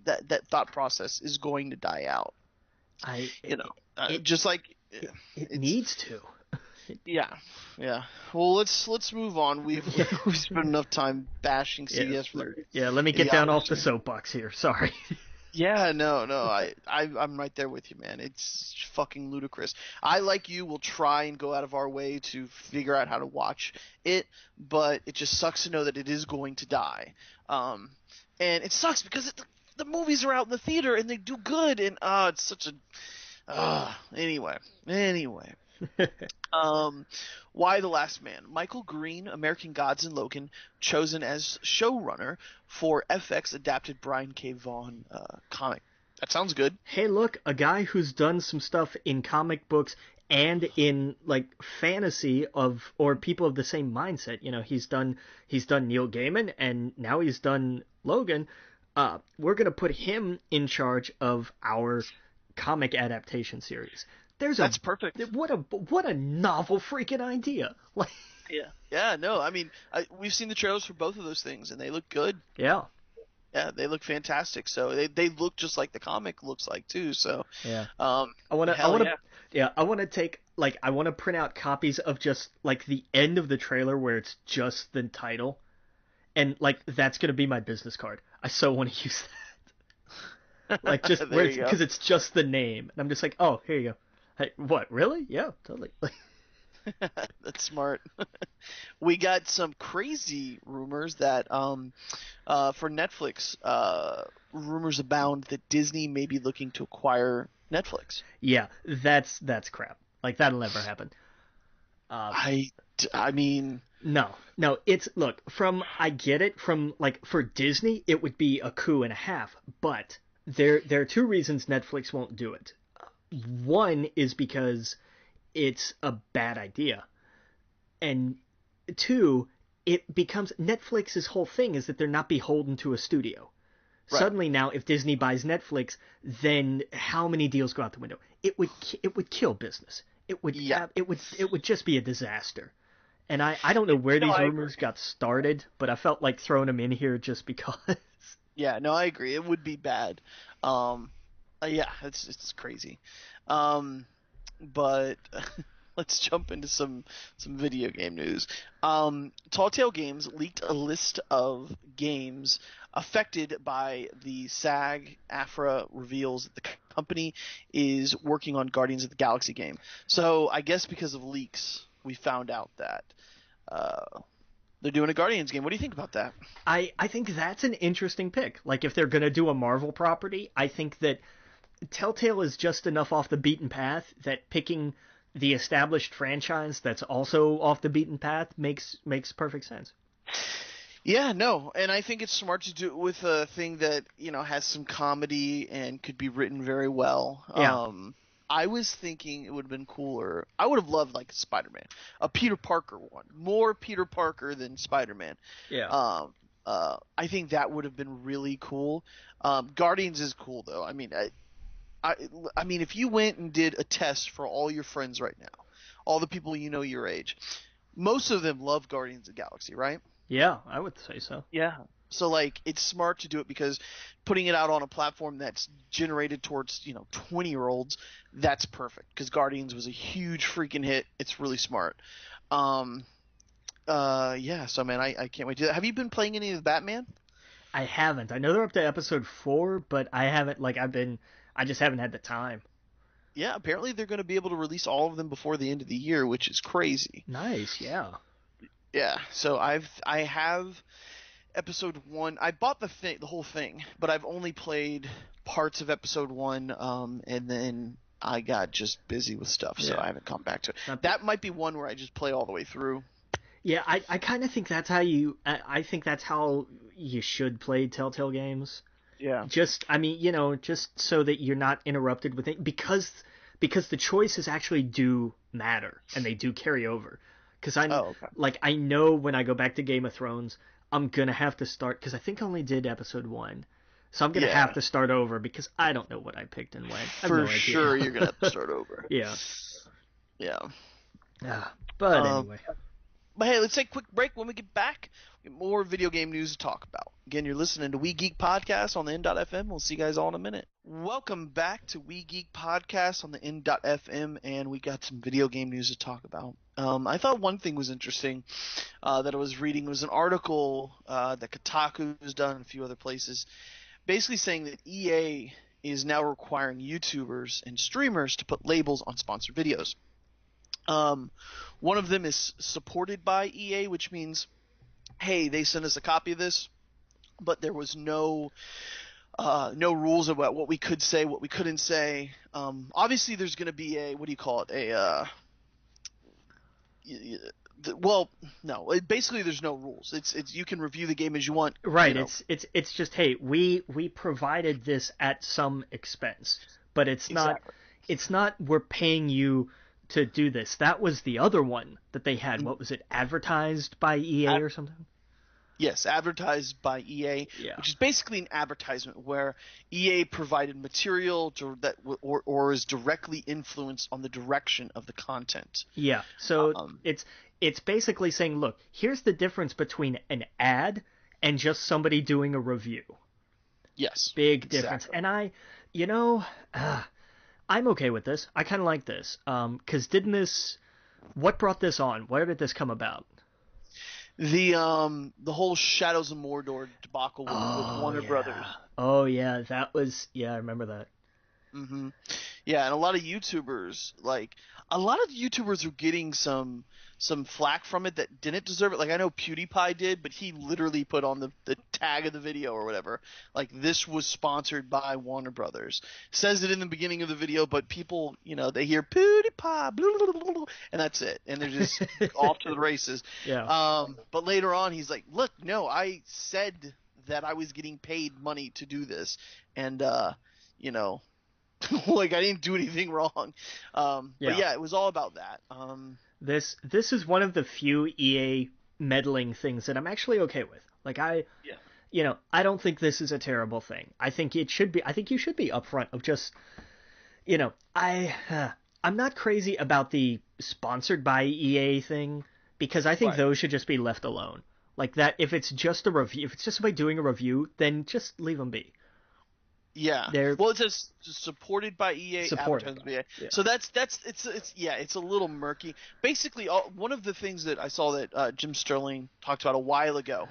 that thought process is going to die out. I You know, it just like it it's needs to. yeah, yeah. Well, let's move on. We've spent enough time bashing Yeah, CBS for their yeah. Let me get down off the idiocy. soapbox here. Sorry. Yeah, no, I'm right there with you, man. It's fucking ludicrous. I, like you, will try and go out of our way to figure out how to watch it, but it just sucks to know that it is going to die. And it sucks because the movies are out in the theater and they do good, and it's such a anyway. Um, why The Last Man? Michael Green, American Gods and Logan, chosen as showrunner for FX adapted Brian K. Vaughan comic. That sounds good. Hey, look, a guy who's done some stuff in comic books and in like fantasy or people of the same mindset. You know, he's done Neil Gaiman and now he's done Logan. We're gonna put him in charge of our comic adaptation series. There's a That's perfect. what a novel freaking idea. Like, Yeah. Yeah. No, I mean, we've seen the trailers for both of those things, and they look good. yeah, Yeah, they look fantastic. So they look just like the comic looks like too. So, yeah. um, I hell wanna, yeah. yeah, I wanna take I wanna print out copies of just like the end of the trailer where it's just the title, and like that's gonna be my business card. I so want to use that, like just where There it's you go. because it's just the name, and I'm just like, oh, here you go. Hey, what? Really? Yeah, totally. That's smart. We got some crazy rumors that for Netflix, rumors abound that Disney may be looking to acquire Netflix. Yeah, that's crap. Like that'll never happen. Uh, I I mean, no, it's look from I get it from like for Disney it would be a coup and a half, but there are two reasons Netflix won't do it. One is because it's a bad idea, and two, it becomes Netflix's whole thing is that they're not beholden to a studio. right. Suddenly now, if Disney buys Netflix, then how many deals go out the window? It would kill business. Yeah. It would just be a disaster. And I don't know where No, these I agree. rumors got started, but I felt like throwing them in here just because. Yeah, no, I agree. It would be bad. Um, yeah, it's crazy. Um, but let's jump into some video game news. Tall Tale Games leaked a list of games affected by the SAG-AFTRA reveals that the company is working on Guardians of the Galaxy game. So I guess because of leaks, we found out that uh, they're doing a Guardians game. What do you think about that? I think that's an interesting pick. Like if they're gonna do a Marvel property, I think that Telltale is just enough off the beaten path that picking the established franchise that's also off the beaten path makes perfect sense. Yeah, no, and I think it's smart to do it with a thing that has some comedy and could be written very well. Yeah, I was thinking it would have been cooler. I would have loved like Spider-Man, a Peter Parker one, more Peter Parker than Spider-Man. yeah. Um, I think that would have been really cool. Guardians is cool though. I, I mean, if you went and did a test for all your friends right now, all the people you know your age, most of them love Guardians of the Galaxy, right? Yeah, I would say so. Yeah. So like, it's smart to do it because putting it out on a platform that's generated towards 20-year-olds, that's perfect. Because Guardians was a huge freaking hit. It's really smart. Um, yeah. So man, I can't wait to do that. Have you been playing any of the Batman? I haven't. I know they're up to episode 4, but I haven't. I just haven't had the time. Yeah. Apparently they're going to be able to release all of them before the end of the year, which is crazy. Nice, yeah. Yeah. So I have episode 1. I bought the whole thing, but I've only played parts of episode 1, and then I got just busy with stuff, so Yeah. I haven't come back to it. Not- That might be one where I just play all the way through. Yeah, I kind of think that's how I think that's how you should play Telltale games. Yeah. Just, I mean, just so that you're not interrupted with it, because the choices actually do matter and they do carry over. Because Okay. I know when I go back to Game of Thrones, I'm gonna have to start, because I think I only did episode 1, so I'm gonna Yeah. have to start over because I don't know what I picked and when. I have For no idea. sure, you're gonna have to start over. Yeah. Yeah. But Um, anyway. But hey, let's take a quick break. When we get back, we get more video game news to talk about. Again, you're listening to We Geek Podcast on the N.FM. We'll see you guys all in a minute. Welcome back to We Geek Podcast on the N.FM, and we got some video game news to talk about. I thought one thing was interesting that I was reading was an article that Kotaku has done, and a few other places, basically saying that EA is now requiring YouTubers and streamers to put labels on sponsored videos. One of them is supported by EA, which means, hey, they sent us a copy of this, but there was no rules about what we could say, what we couldn't say. Obviously, there's going to be a, what do you call it? Well, no. Basically, there's no rules. It's you can review the game as you want. Right. You know. It's just, hey, we provided this at some expense, but it's not. Exactly. It's not we're paying you to do this. That was the other one that they had. What was it? Advertised by EA or something? Yes, advertised by EA, Yeah. which is basically an advertisement where EA provided material or is directly influenced on the direction of the content. Yeah. So it's basically saying, look, here's the difference between an ad and just somebody doing a review. Yes. Big difference. Exactly. And I'm okay with this. I kind of like this. 'Cause what brought this on? Where did this come about? The whole Shadows of Mordor debacle with Warner Brothers. Oh yeah, I remember that. Mm-hmm. Yeah, and a lot of YouTubers, are getting some flack from it that didn't deserve it. Like, I know PewDiePie did, but he literally put on the tag of the video or whatever, like, this was sponsored by Warner Brothers. Says it in the beginning of the video, but people, they hear PewDiePie, blah, blah, blah, blah, and that's it. And they're just off to the races. Yeah. But later on, he's like, look, no, I said that I was getting paid money to do this. And, like, I didn't do anything wrong. But yeah, it was all about that. This is one of the few EA meddling things that I'm actually okay with. Like, I don't think this is a terrible thing. I think you should be upfront of just, I'm not crazy about the sponsored by EA thing, because I think Right. those should just be left alone. Like that, if it's just a review, if it's just somebody doing a review, then just leave them be. Yeah. They're- Well, it says supported by EA, Supported advertised by EA. yeah. So it's a little murky. Basically, one of the things that I saw that Jim Sterling talked about a while ago,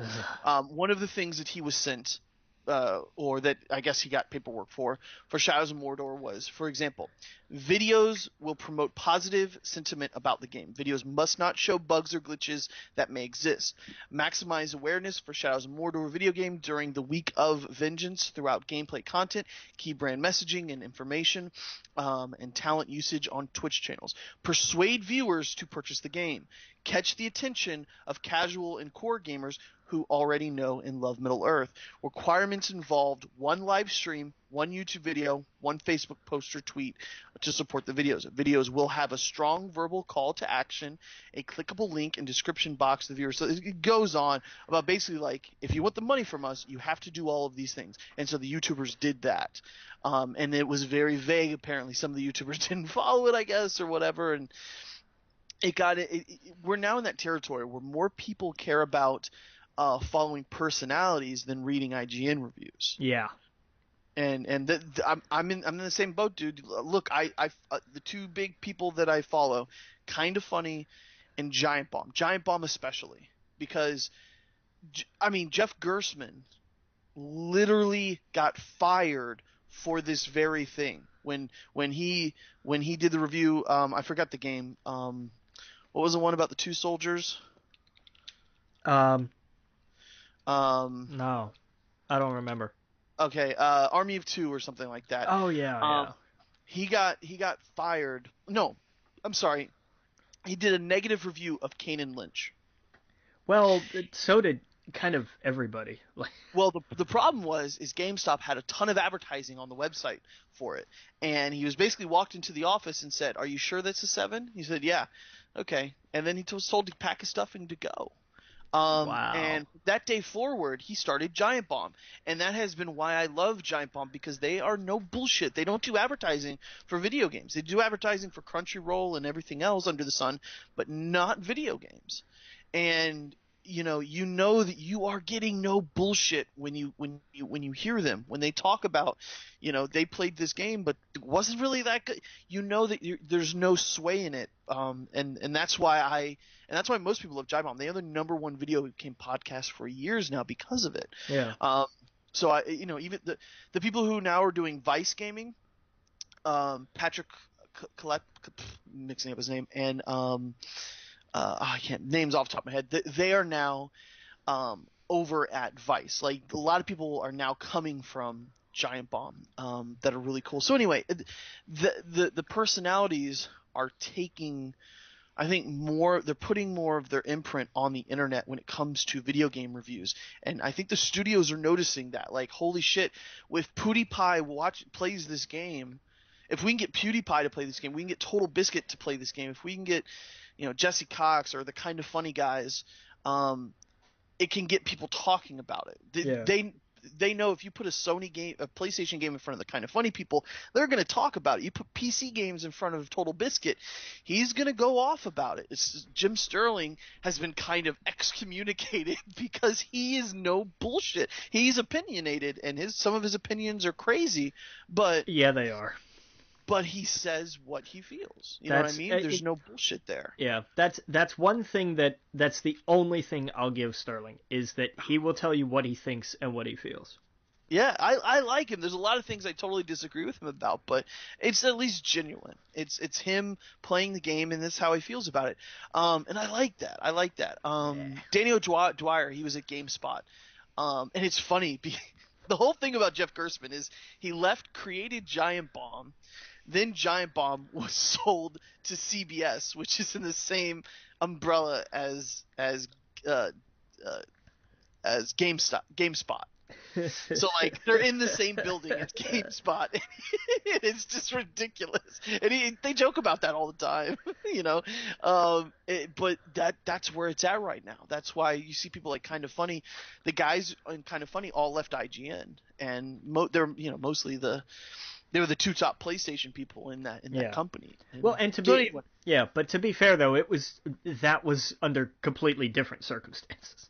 one of the things that he was sent, or that I guess he got paperwork for Shadows of Mordor was, for example, videos will promote positive sentiment about the game. Videos must not show bugs or glitches that may exist. Maximize awareness for Shadows of Mordor video game during the week of Vengeance throughout gameplay content, key brand messaging and information, and talent usage on Twitch channels. Persuade viewers to purchase the game. Catch the attention of casual and core gamers who already know and love Middle Earth. Requirements involved one live stream, one YouTube video, one Facebook post or tweet to support the videos. Videos will have a strong verbal call to action, a clickable link and description box to the viewer. So it goes on about basically like, if you want the money from us, you have to do all of these things. And so the YouTubers did that. And it was very vague. Apparently some of the YouTubers didn't follow it, I guess, or whatever. And we're now in that territory where more people care about following personalities than reading IGN reviews. Yeah. I'm in the same boat, dude. Look, the two big people that I follow, Kind of Funny and Giant Bomb. Giant Bomb especially, because Jeff Gerstmann literally got fired for this very thing when he did the review. I forgot the game. What was the one about the two soldiers? No, I don't remember. Okay, Army of Two or something like that. Oh yeah. He got fired. No, I'm sorry. He did a negative review of Kane and Lynch. Well, so did kind of everybody. Well, the problem is GameStop had a ton of advertising on the website for it, and he was basically walked into the office and said, "Are you sure that's a 7?" He said, "Yeah." Okay, and then he was told to pack his stuff and to go. Wow. And that day forward, he started Giant Bomb, and that has been why I love Giant Bomb, because they are no bullshit. They don't do advertising for video games. They do advertising for Crunchyroll and everything else under the sun, but not video games. And you know that you are getting no bullshit when you hear them, when they talk about, they played this game but it wasn't really that good. You know that there's no sway in it, and that's why most people love Giant Bomb. They are the number one video game podcast for years now because of it. Yeah. So even the people who now are doing Vice Gaming, Patrick Collette, mixing up his name, and I can't names off the top of my head. They are now over at Vice. Like, a lot of people are now coming from Giant Bomb that are really cool. So anyway, the personalities are taking, I think, they're putting more of their imprint on the internet when it comes to video game reviews. And I think the studios are noticing that. Like, holy shit, if PewDiePie plays this game, if we can get PewDiePie to play this game, we can get Total Biscuit to play this game, if we can get Jesse Cox or the Kind of Funny guys, it can get people talking about it. They know if you put a PlayStation game in front of the Kind of Funny people, they're going to talk about it. You put PC games in front of Total Biscuit, he's going to go off about it. Jim Sterling has been kind of excommunicated because he is no bullshit. He's opinionated, and some of his opinions are crazy, but yeah, they are. But he says what he feels. You know what I mean? There's no bullshit there. Yeah, that's one thing that's the only thing I'll give Sterling, is that he will tell you what he thinks and what he feels. Yeah, I like him. There's a lot of things I totally disagree with him about, but it's at least genuine. It's him playing the game, and that's how he feels about it. And I like that. Daniel Dwyer, he was at GameSpot. And it's funny. The whole thing about Jeff Gerstmann is he created Giant Bomb. Then Giant Bomb was sold to CBS, which is in the same umbrella as GameSpot. So like they're in the same building as GameSpot. It's just ridiculous, and they joke about that all the time, but that's where it's at right now. That's why you see people like Kind of Funny. The guys in Kind of Funny all left IGN, and they're mostly they were the two top PlayStation people in that company. Well, and but to be fair though, that was under completely different circumstances.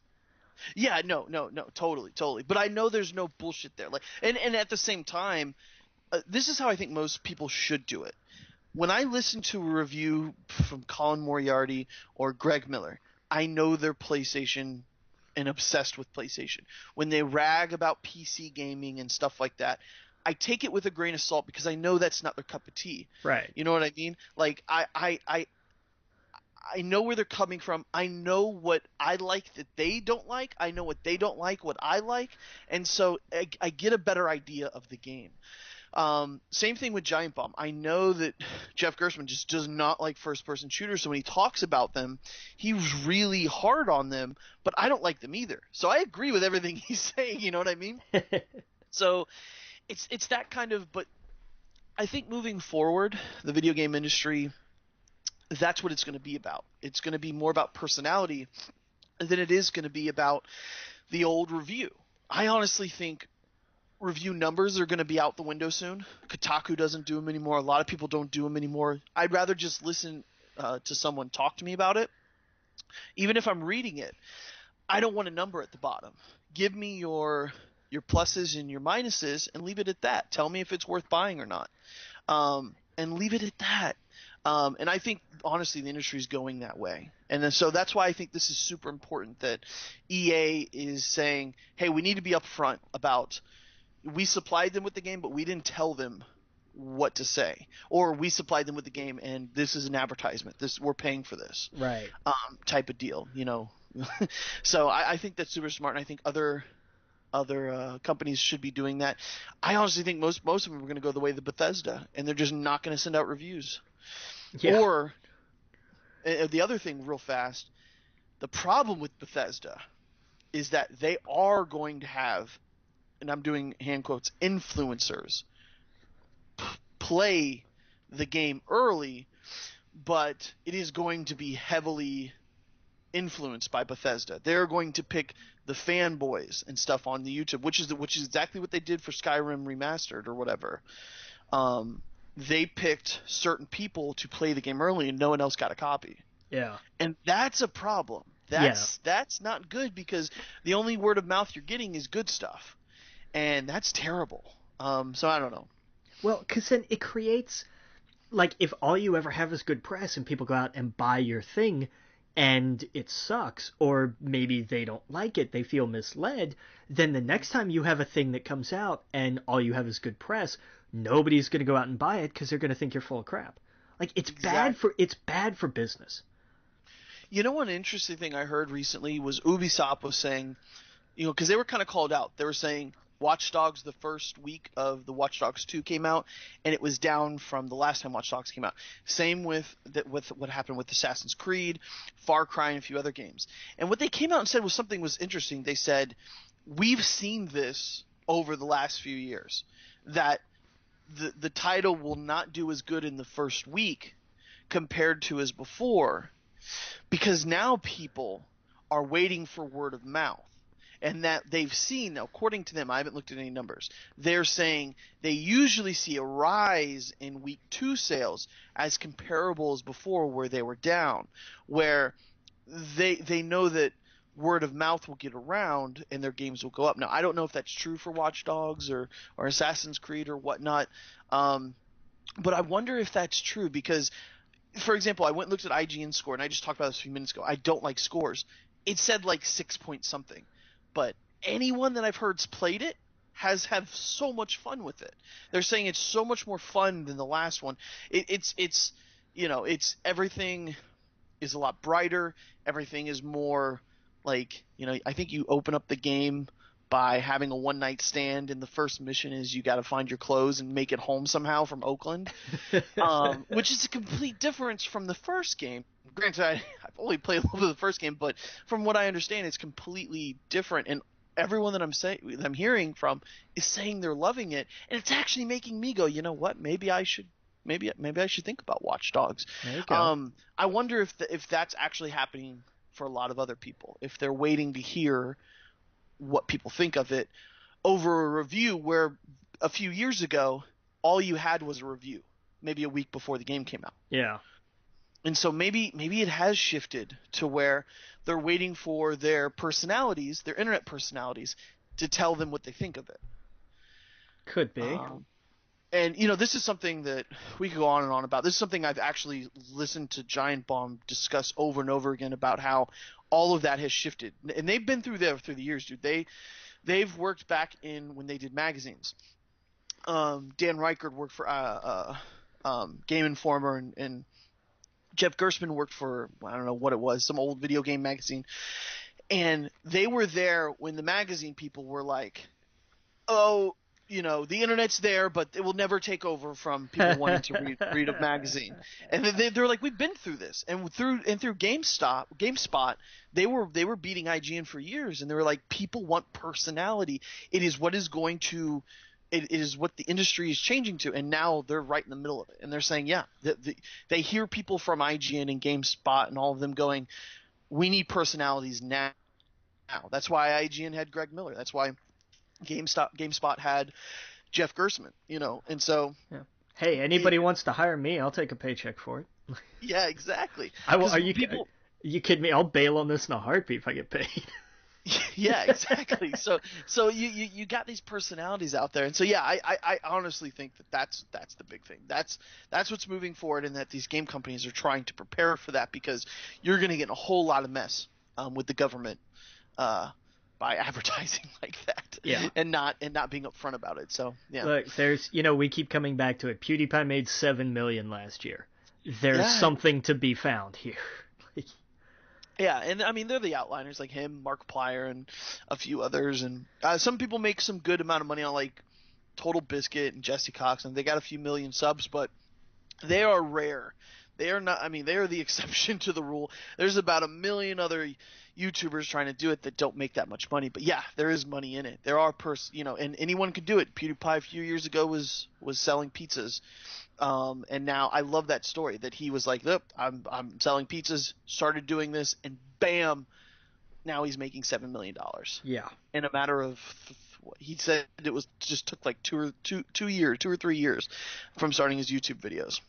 Yeah, no, totally. But I know there's no bullshit there. Like, and at the same time, this is how I think most people should do it. When I listen to a review from Colin Moriarty or Greg Miller, I know they're PlayStation and obsessed with PlayStation. When they rag about PC gaming and stuff like that, I take it with a grain of salt because I know that's not their cup of tea. Right. You know what I mean? Like, I know where they're coming from. I know what I like that they don't like. I know what they don't like, what I like. And so I get a better idea of the game. Same thing with Giant Bomb. I know that Jeff Gerstmann just does not like first-person shooters, so when he talks about them, he's really hard on them, but I don't like them either. So I agree with everything he's saying, you know what I mean? So it's that kind of, but I think moving forward, the video game industry, that's what it's going to be about. It's going to be more about personality than it is going to be about the old review. I honestly think review numbers are going to be out the window soon. Kotaku doesn't do them anymore. A lot of people don't do them anymore. I'd rather just listen to someone talk to me about it. Even if I'm reading it, I don't want a number at the bottom. Give me your pluses and your minuses and leave it at that. Tell me if it's worth buying or not. And leave it at that. And I think, honestly, the industry is going that way. And then, so that's why I think this is super important that EA is saying, hey, we need to be upfront about we supplied them with the game, but we didn't tell them what to say. Or we supplied them with the game, and this is an advertisement. We're paying for this. Right. Type of deal, you know. So I think that's super smart, and I think other companies should be doing that. I honestly think most of them are going to go the way of Bethesda, and they're just not going to send out reviews. Yeah. Or the other thing, real fast, the problem with Bethesda is that they are going to have, and I'm doing hand quotes, influencers play the game early, but it is going to be heavily influenced by Bethesda. They're going to pick the fanboys and stuff on the YouTube, which is exactly what they did for Skyrim Remastered or whatever. They picked certain people to play the game early, and no one else got a copy. Yeah. And that's a problem. That's not good, because the only word of mouth you're getting is good stuff, and that's terrible. So I don't know. Well, because then it creates, like, if all you ever have is good press and people go out and buy your thing and it sucks, or maybe they don't like it, they feel misled, then the next time you have a thing that comes out and all you have is good press, nobody's going to go out and buy it because they're going to think you're full of crap. Like, it's bad for business. You know, one interesting thing I heard recently was Ubisoft was saying, you know, because they were kind of called out. They were saying Watch Dogs, the first week of the Watch Dogs 2 came out, and it was down from the last time Watch Dogs came out. Same with what happened with Assassin's Creed, Far Cry, and a few other games. And what they came out and said was something was interesting. They said, we've seen this over the last few years, that the title will not do as good in the first week compared to as before, because now people are waiting for word of mouth. And that they've seen, according to them, I haven't looked at any numbers, they're saying they usually see a rise in week 2 sales as comparable as before, where they were down, where they know that word of mouth will get around and their games will go up. Now, I don't know if that's true for Watch Dogs or Assassin's Creed or whatnot, but I wonder if that's true, because, for example, I went and looked at IGN score, and I just talked about this a few minutes ago. I don't like scores. It said like 6 point something. But anyone that I've heard's played it has had so much fun with it. They're saying it's so much more fun than the last one. It's you know, it's everything is a lot brighter. Everything is more like, you know, I think you open up the game by having a one night stand, and the first mission is you got to find your clothes and make it home somehow from Oakland, which is a complete difference from the first game. Granted, I've only played a little bit of the first game, but from what I understand, it's completely different. And everyone that I'm hearing from is saying they're loving it, and it's actually making me go, you know what? Maybe I should think about Watch Dogs. There you go. I wonder if that's actually happening for a lot of other people, if they're waiting to hear what people think of it over a review, where a few years ago all you had was a review, maybe a week before the game came out. Yeah. And so maybe it has shifted to where they're waiting for their personalities, their internet personalities, to tell them what they think of it. Could be. And, you know, this is something that we could go on and on about. This is something I've actually listened to Giant Bomb discuss over and over again, about how all of that has shifted. And they've been through the years, dude. They've worked back in when they did magazines. Dan Reichert worked for Game Informer, and Jeff Gerstmann worked for, I don't know what it was, some old video game magazine. And they were there when the magazine people were like, oh, the internet's there, but it will never take over from people wanting to read a magazine. And they're like, we've been through this, and through GameSpot, they were beating IGN for years, and they were like, people want personality. It is what is going to. It is what the industry is changing to, and now they're right in the middle of it. And they're saying, they hear people from IGN and GameSpot and all of them going, we need personalities now. That's why IGN had Greg Miller. That's why GameSpot had Jeff Gerstmann, and so. Yeah. Hey, anybody wants to hire me, I'll take a paycheck for it. Yeah, exactly. Are you kidding me? I'll bail on this in a heartbeat if I get paid. Yeah, exactly. So you got these personalities out there, and so I honestly think that's the big thing. That's what's moving forward, and that these game companies are trying to prepare for that, because you're going to get in a whole lot of mess with the government by advertising like that, and not being upfront about it. So yeah, look, there's we keep coming back to it. PewDiePie made $7 million last year. There's something to be found here. Yeah, and I mean, they're the outliners, like him, Markiplier, and a few others, and some people make some good amount of money on like Total Biscuit and Jesse Cox, and they got a few million subs, but they are rare. They are not. I mean, they are the exception to the rule. There's about 1 million other YouTubers trying to do it that don't make that much money, but yeah, there is money in it. There are and anyone could do it. PewDiePie a few years ago was selling pizzas. And now I love that story that he was like, look, I'm selling pizzas, started doing this, and bam, now he's making $7 million. Yeah. In a matter of, he said it was just took like 2 or 3 years from starting his YouTube videos.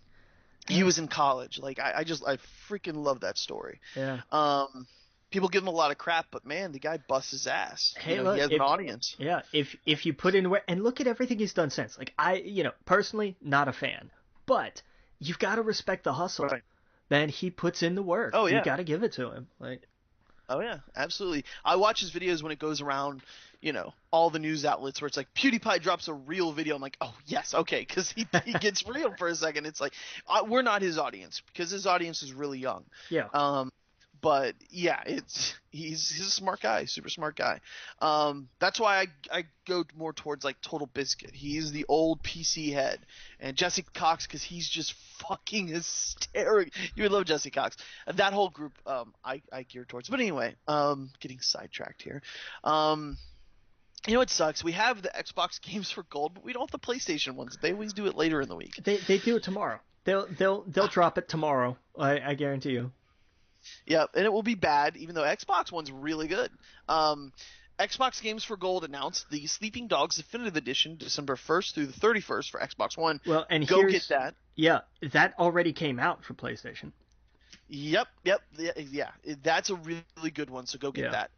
He was in college. Like I freaking love that story. Yeah. People give him a lot of crap, but man, the guy busts his ass. Hey, look, he has an audience. Yeah, if you put in and look at everything he's done since. Like personally, not a fan, but you've got to respect the hustle. Right. Man, he puts in the work. Oh yeah, you got to give it to him. Like, oh yeah, absolutely. I watch his videos when it goes around, all the news outlets where it's like PewDiePie drops a real video. I'm like, oh yes, okay, because he gets real for a second. It's like we're not his audience, because his audience is really young. Yeah. But yeah, he's a smart guy, super smart guy. That's why I go more towards like Total Biscuit. He's the old PC head, and Jesse Cox, because he's just fucking hysterical. You would love Jesse Cox. That whole group, I gear towards. But anyway, getting sidetracked here. It sucks. We have the Xbox games for gold, but we don't have the PlayStation ones. They always do it later in the week. They do it tomorrow. They'll drop it tomorrow. I guarantee you. Yeah, and it will be bad, even though Xbox one's really good. Xbox Games for Gold announced the Sleeping Dogs Definitive Edition December 1st through the 31st for Xbox One. Well, and go get that. Yeah, that already came out for PlayStation. Yep, yeah. That's a really good one, so go get that.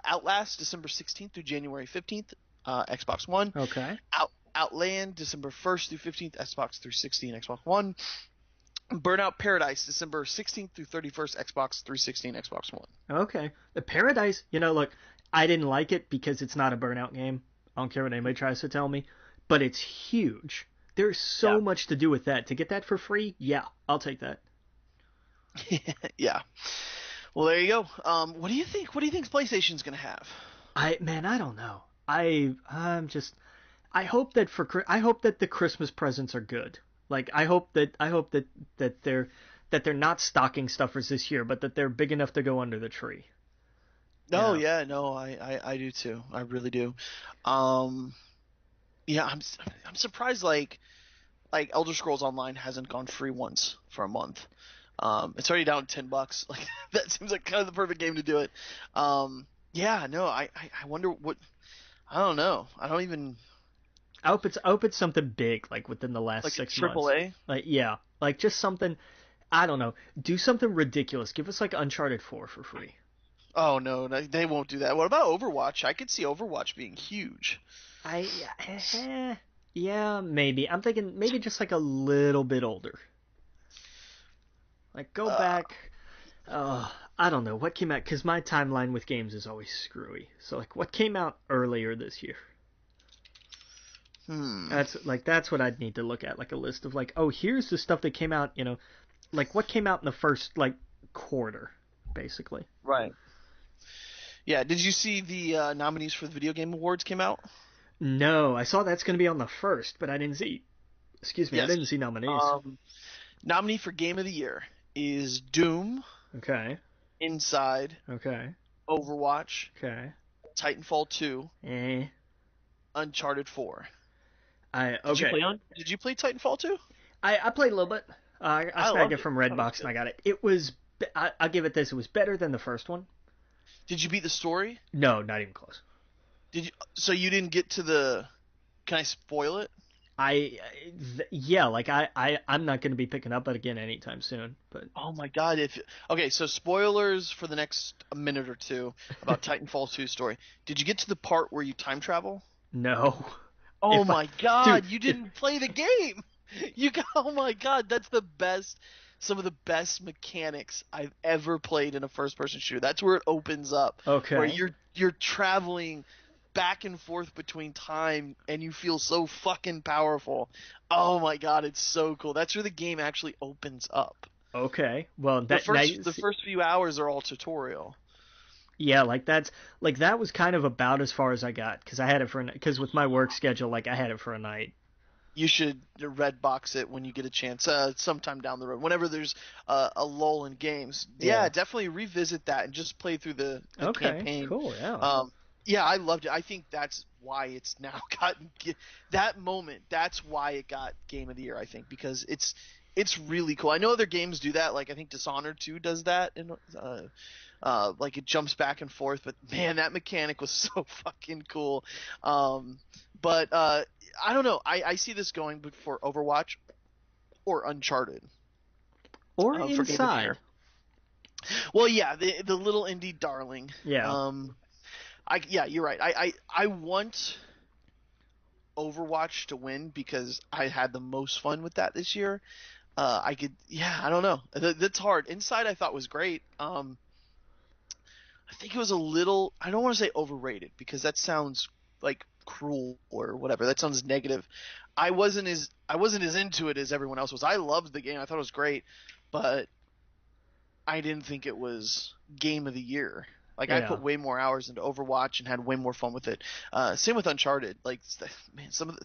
Outlast December 16th through January 15th, Xbox One. Okay. Outland December 1st through 15th, Xbox 360 and Xbox One. Burnout Paradise, December 16th through 31st, Xbox 360 and Xbox One. Okay. The Paradise, look, I didn't like it because it's not a Burnout game. I don't care what anybody tries to tell me. But it's huge. There's so much to do with that. To get that for free, yeah, I'll take that. Yeah. Well, there you go. What do you think? What do you think PlayStation's going to have? I don't know. I hope that the Christmas presents are good. Like I hope that they're not stocking stuffers this year, but that they're big enough to go under the tree. Oh yeah, no, I do too. I really do. Yeah, I'm surprised like Elder Scrolls Online hasn't gone free once for a month. It's already down $10. Like that seems like kind of the perfect game to do it. Yeah, no, I wonder what. I don't know. I don't even. I hope it's something big, like within the last 6 months. AAA? Like, yeah. Like, just something, I don't know. Do something ridiculous. Give us, like, Uncharted 4 for free. Oh, no, they won't do that. What about Overwatch? I could see Overwatch being huge. Yeah, maybe. I'm thinking maybe just, like, a little bit older. Like, go back. I don't know. What came out? Because my timeline with games is always screwy. So, like, what came out earlier this year? That's what I'd need to look at, like a list of like, oh, here's the stuff that came out, like what came out in the first like quarter, basically. Right. Yeah. Did you see the nominees for the Video Game Awards came out? No, I saw that's going to be on the first, but I didn't see. Excuse me, I Yes. didn't see nominees. Um, Nominee for Game of the Year is Doom, Okay, Inside, okay, Overwatch, okay. Titanfall 2, Eh. Uncharted 4. I Did you okay. play on? Did you play Titanfall 2? I played a little bit. I I snagged loved it it. from That was Redbox and good. I got it. It was. I'll give it this. It was better than the first one. Did you beat the story? No, not even close. Did you? So you didn't get to the? Can I spoil it? Yeah, like I'm not going to be picking up it again anytime soon. But Oh my god! If okay, so spoilers for the next minute or two about Titanfall 2 story. Did you get to the part where you time travel? no, Oh if I, my dude, god! You if didn't play the game. You got. Oh my god! That's the best. Some of the best mechanics I've ever played in a first-person shooter. That's where it opens up, where okay, you're traveling back and forth between time, and you feel so fucking powerful. Oh my god, it's so cool. That's where the game actually opens up. okay. Well, The that first the nice. first few hours are all tutorial. Yeah, that was kind of about as far as I got because I had it for because with my work schedule, like I had it for a night. You should red box it when you get a chance, sometime down the road, whenever there's a lull in games. Yeah. Yeah, definitely revisit that and just play through the Okay. campaign. Cool. Yeah. Yeah, I loved it. I think that's why it's now gotten that moment. That's why it got Game of the Year. I think because it's really cool. I know other games do that. Like I think Dishonored 2 does that, and like it jumps back and forth. But man, that mechanic was so fucking cool. But I don't know. I see this going for Overwatch or Uncharted Or for Game of the Year. inside. Well, yeah, the little indie darling. Yeah. Yeah, you're right. I want Overwatch to win because I had the most fun with that this year. Yeah, I don't know. That's hard. Inside I thought was great. I think it was a little. I don't want to say overrated because that sounds like cruel or whatever. That sounds negative. I wasn't as into it as everyone else was. I loved the game. I thought it was great, but I didn't think it was Game of the Year. Like I Yeah. put way more hours into Overwatch and had way more fun with it. Same with Uncharted. Like man, some of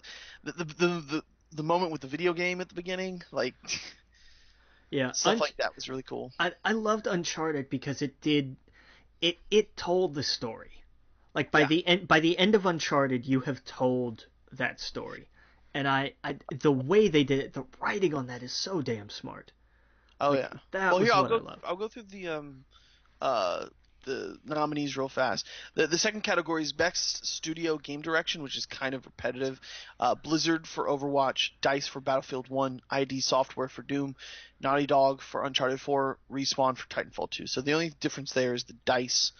the moment with the video game at the beginning, like Yeah. stuff like that was really cool. I loved Uncharted because it told the story. Like Yeah. by the end of Uncharted, you have told that story, and the way they did it, the writing on that is so damn smart. Oh Like yeah. that Well, was here I'll what I go. loved. I'll go through uh the nominees real fast. The second category is Best Studio Game Direction, which is kind of repetitive. Blizzard for Overwatch, DICE for Battlefield 1, ID Software for Doom, Naughty Dog for Uncharted 4, Respawn for Titanfall 2. So the only difference there is the DICE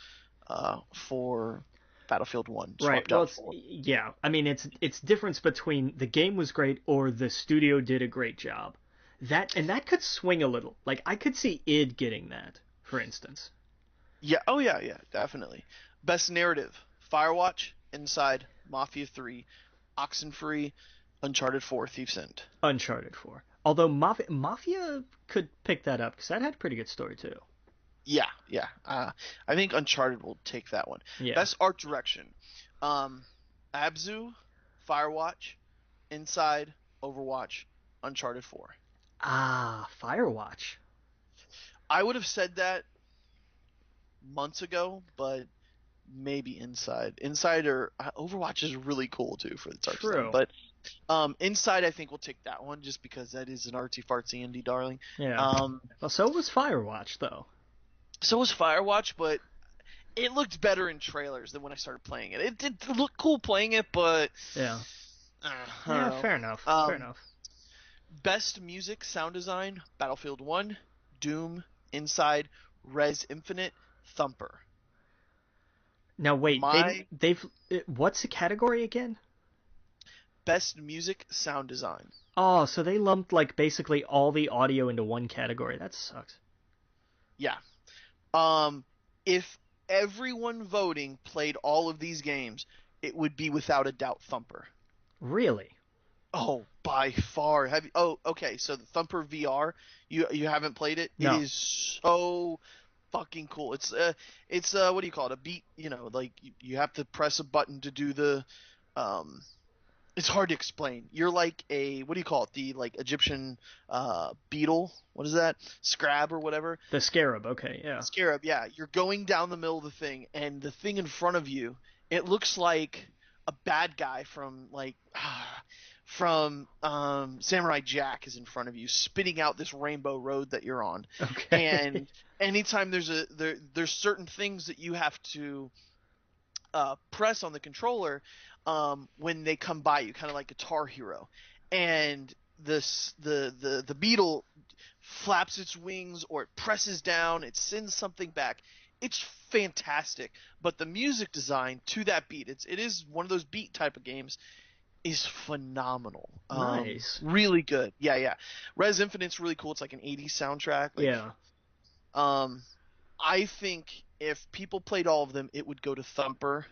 for Battlefield 1 Right. swapped Well, out it's for. yeah. I mean, it's difference between the game was great or the studio did a great job. That could swing a little. Like I could see id getting that, for instance. Yeah. Oh yeah. Yeah. Definitely. Best Narrative: Firewatch, Inside, Mafia 3, Oxenfree, Uncharted 4, Thief's End. Uncharted 4. Although Mafia could pick that up because that had a pretty good story too. Yeah, yeah. I think Uncharted will take that one. Yeah. Best art direction: Abzu, Firewatch, Inside, Overwatch, Uncharted 4. Firewatch. I would have said that months ago, but maybe Inside. Inside or Overwatch is really cool too for its art design. True. But Inside, I think we'll take that one just because that is an artsy fartsy indie darling. Yeah. Well, so was Firewatch though. So was Firewatch, but it looked better in trailers than when I started playing it. It did look cool playing it, but Yeah. I Yeah. don't know. Fair enough. Fair enough. Best music sound design: Battlefield 1, Doom, Inside, Res Infinite, Thumper. Now wait, My they've what's the category again? best music sound design. Oh, so they lumped like basically all the audio into one category. That sucks. Yeah. If everyone voting played all of these games, it would be without a doubt Thumper. Really? Oh, by far. Have you? Oh, okay. So the Thumper VR, you haven't played it? No. It is so fucking cool. It's what do you call it? A beat. You know, like you have to press a button to do the it's hard to explain. You're like a, what do you call it? The like Egyptian beetle. What is that? Scrab or whatever. The scarab. Okay, yeah. Scarab. Yeah. You're going down the middle of the thing, and the thing in front of you, it looks like a bad guy from like Samurai Jack is in front of you, spitting out this rainbow road that you're on. Okay. And anytime there's certain things that you have to press on the controller when they come by you, kind of like Guitar Hero, and the beetle flaps its wings or it presses down, it sends something back. It's fantastic, but the music design to that beat, it is one of those beat type of games, is phenomenal. Nice. Really good. Yeah. Res Infinite's really cool. It's like an 80s soundtrack. Like, Yeah. I think if people played all of them, it would go to Thumper.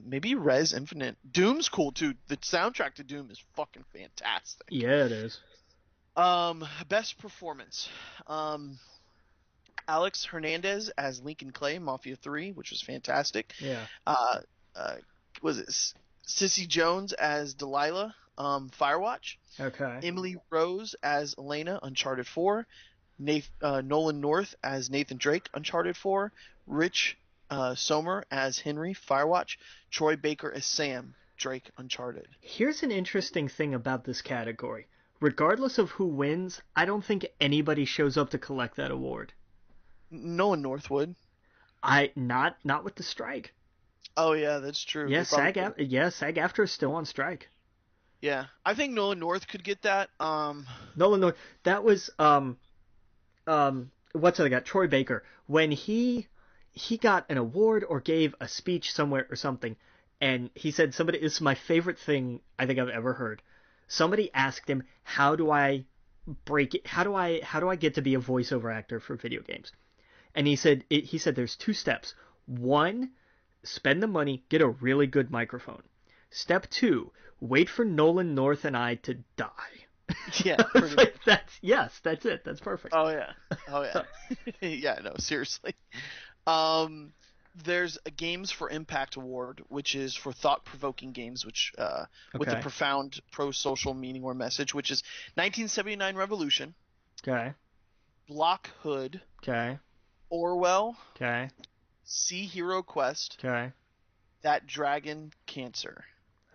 Maybe Res Infinite. Doom's cool too. The soundtrack to Doom is fucking fantastic. Yeah, it is. Best performance. Alex Hernandez as Lincoln Clay, Mafia 3, which was fantastic. Yeah. Was it Sissy Jones as Delilah, Firewatch. Okay. Emily Rose as Elena, Uncharted 4. Nolan North as Nathan Drake, Uncharted 4. Rich Somer as Henry, Firewatch. Troy Baker as Sam, Drake, Uncharted. Here's an interesting thing about this category. Regardless of who wins, I don't think anybody shows up to collect that award. Nolan North would. Not with the strike. Oh yeah, that's true. Yeah, SAG-AFTRA is still on strike. Yeah, I think Nolan North could get that. Nolan North. That was what's the guy? Troy Baker. When he got an award or gave a speech somewhere or something, and he said, "This is my favorite thing I think I've ever heard." Somebody asked him, "How do I break it? How do I get to be a voiceover actor for video games?" And he said there's 2 steps. 1, spend the money, get a really good microphone. Step 2, wait for Nolan North and I to die. Yeah, pretty much. That's it. That's perfect. Oh yeah. Yeah, no, seriously. There's a Games for Impact award, which is for thought-provoking games, which with a profound pro-social meaning or message, which is 1979 Revolution. Okay. Block Hood. Okay. Orwell. Okay. Sea Hero Quest. Okay. That Dragon Cancer.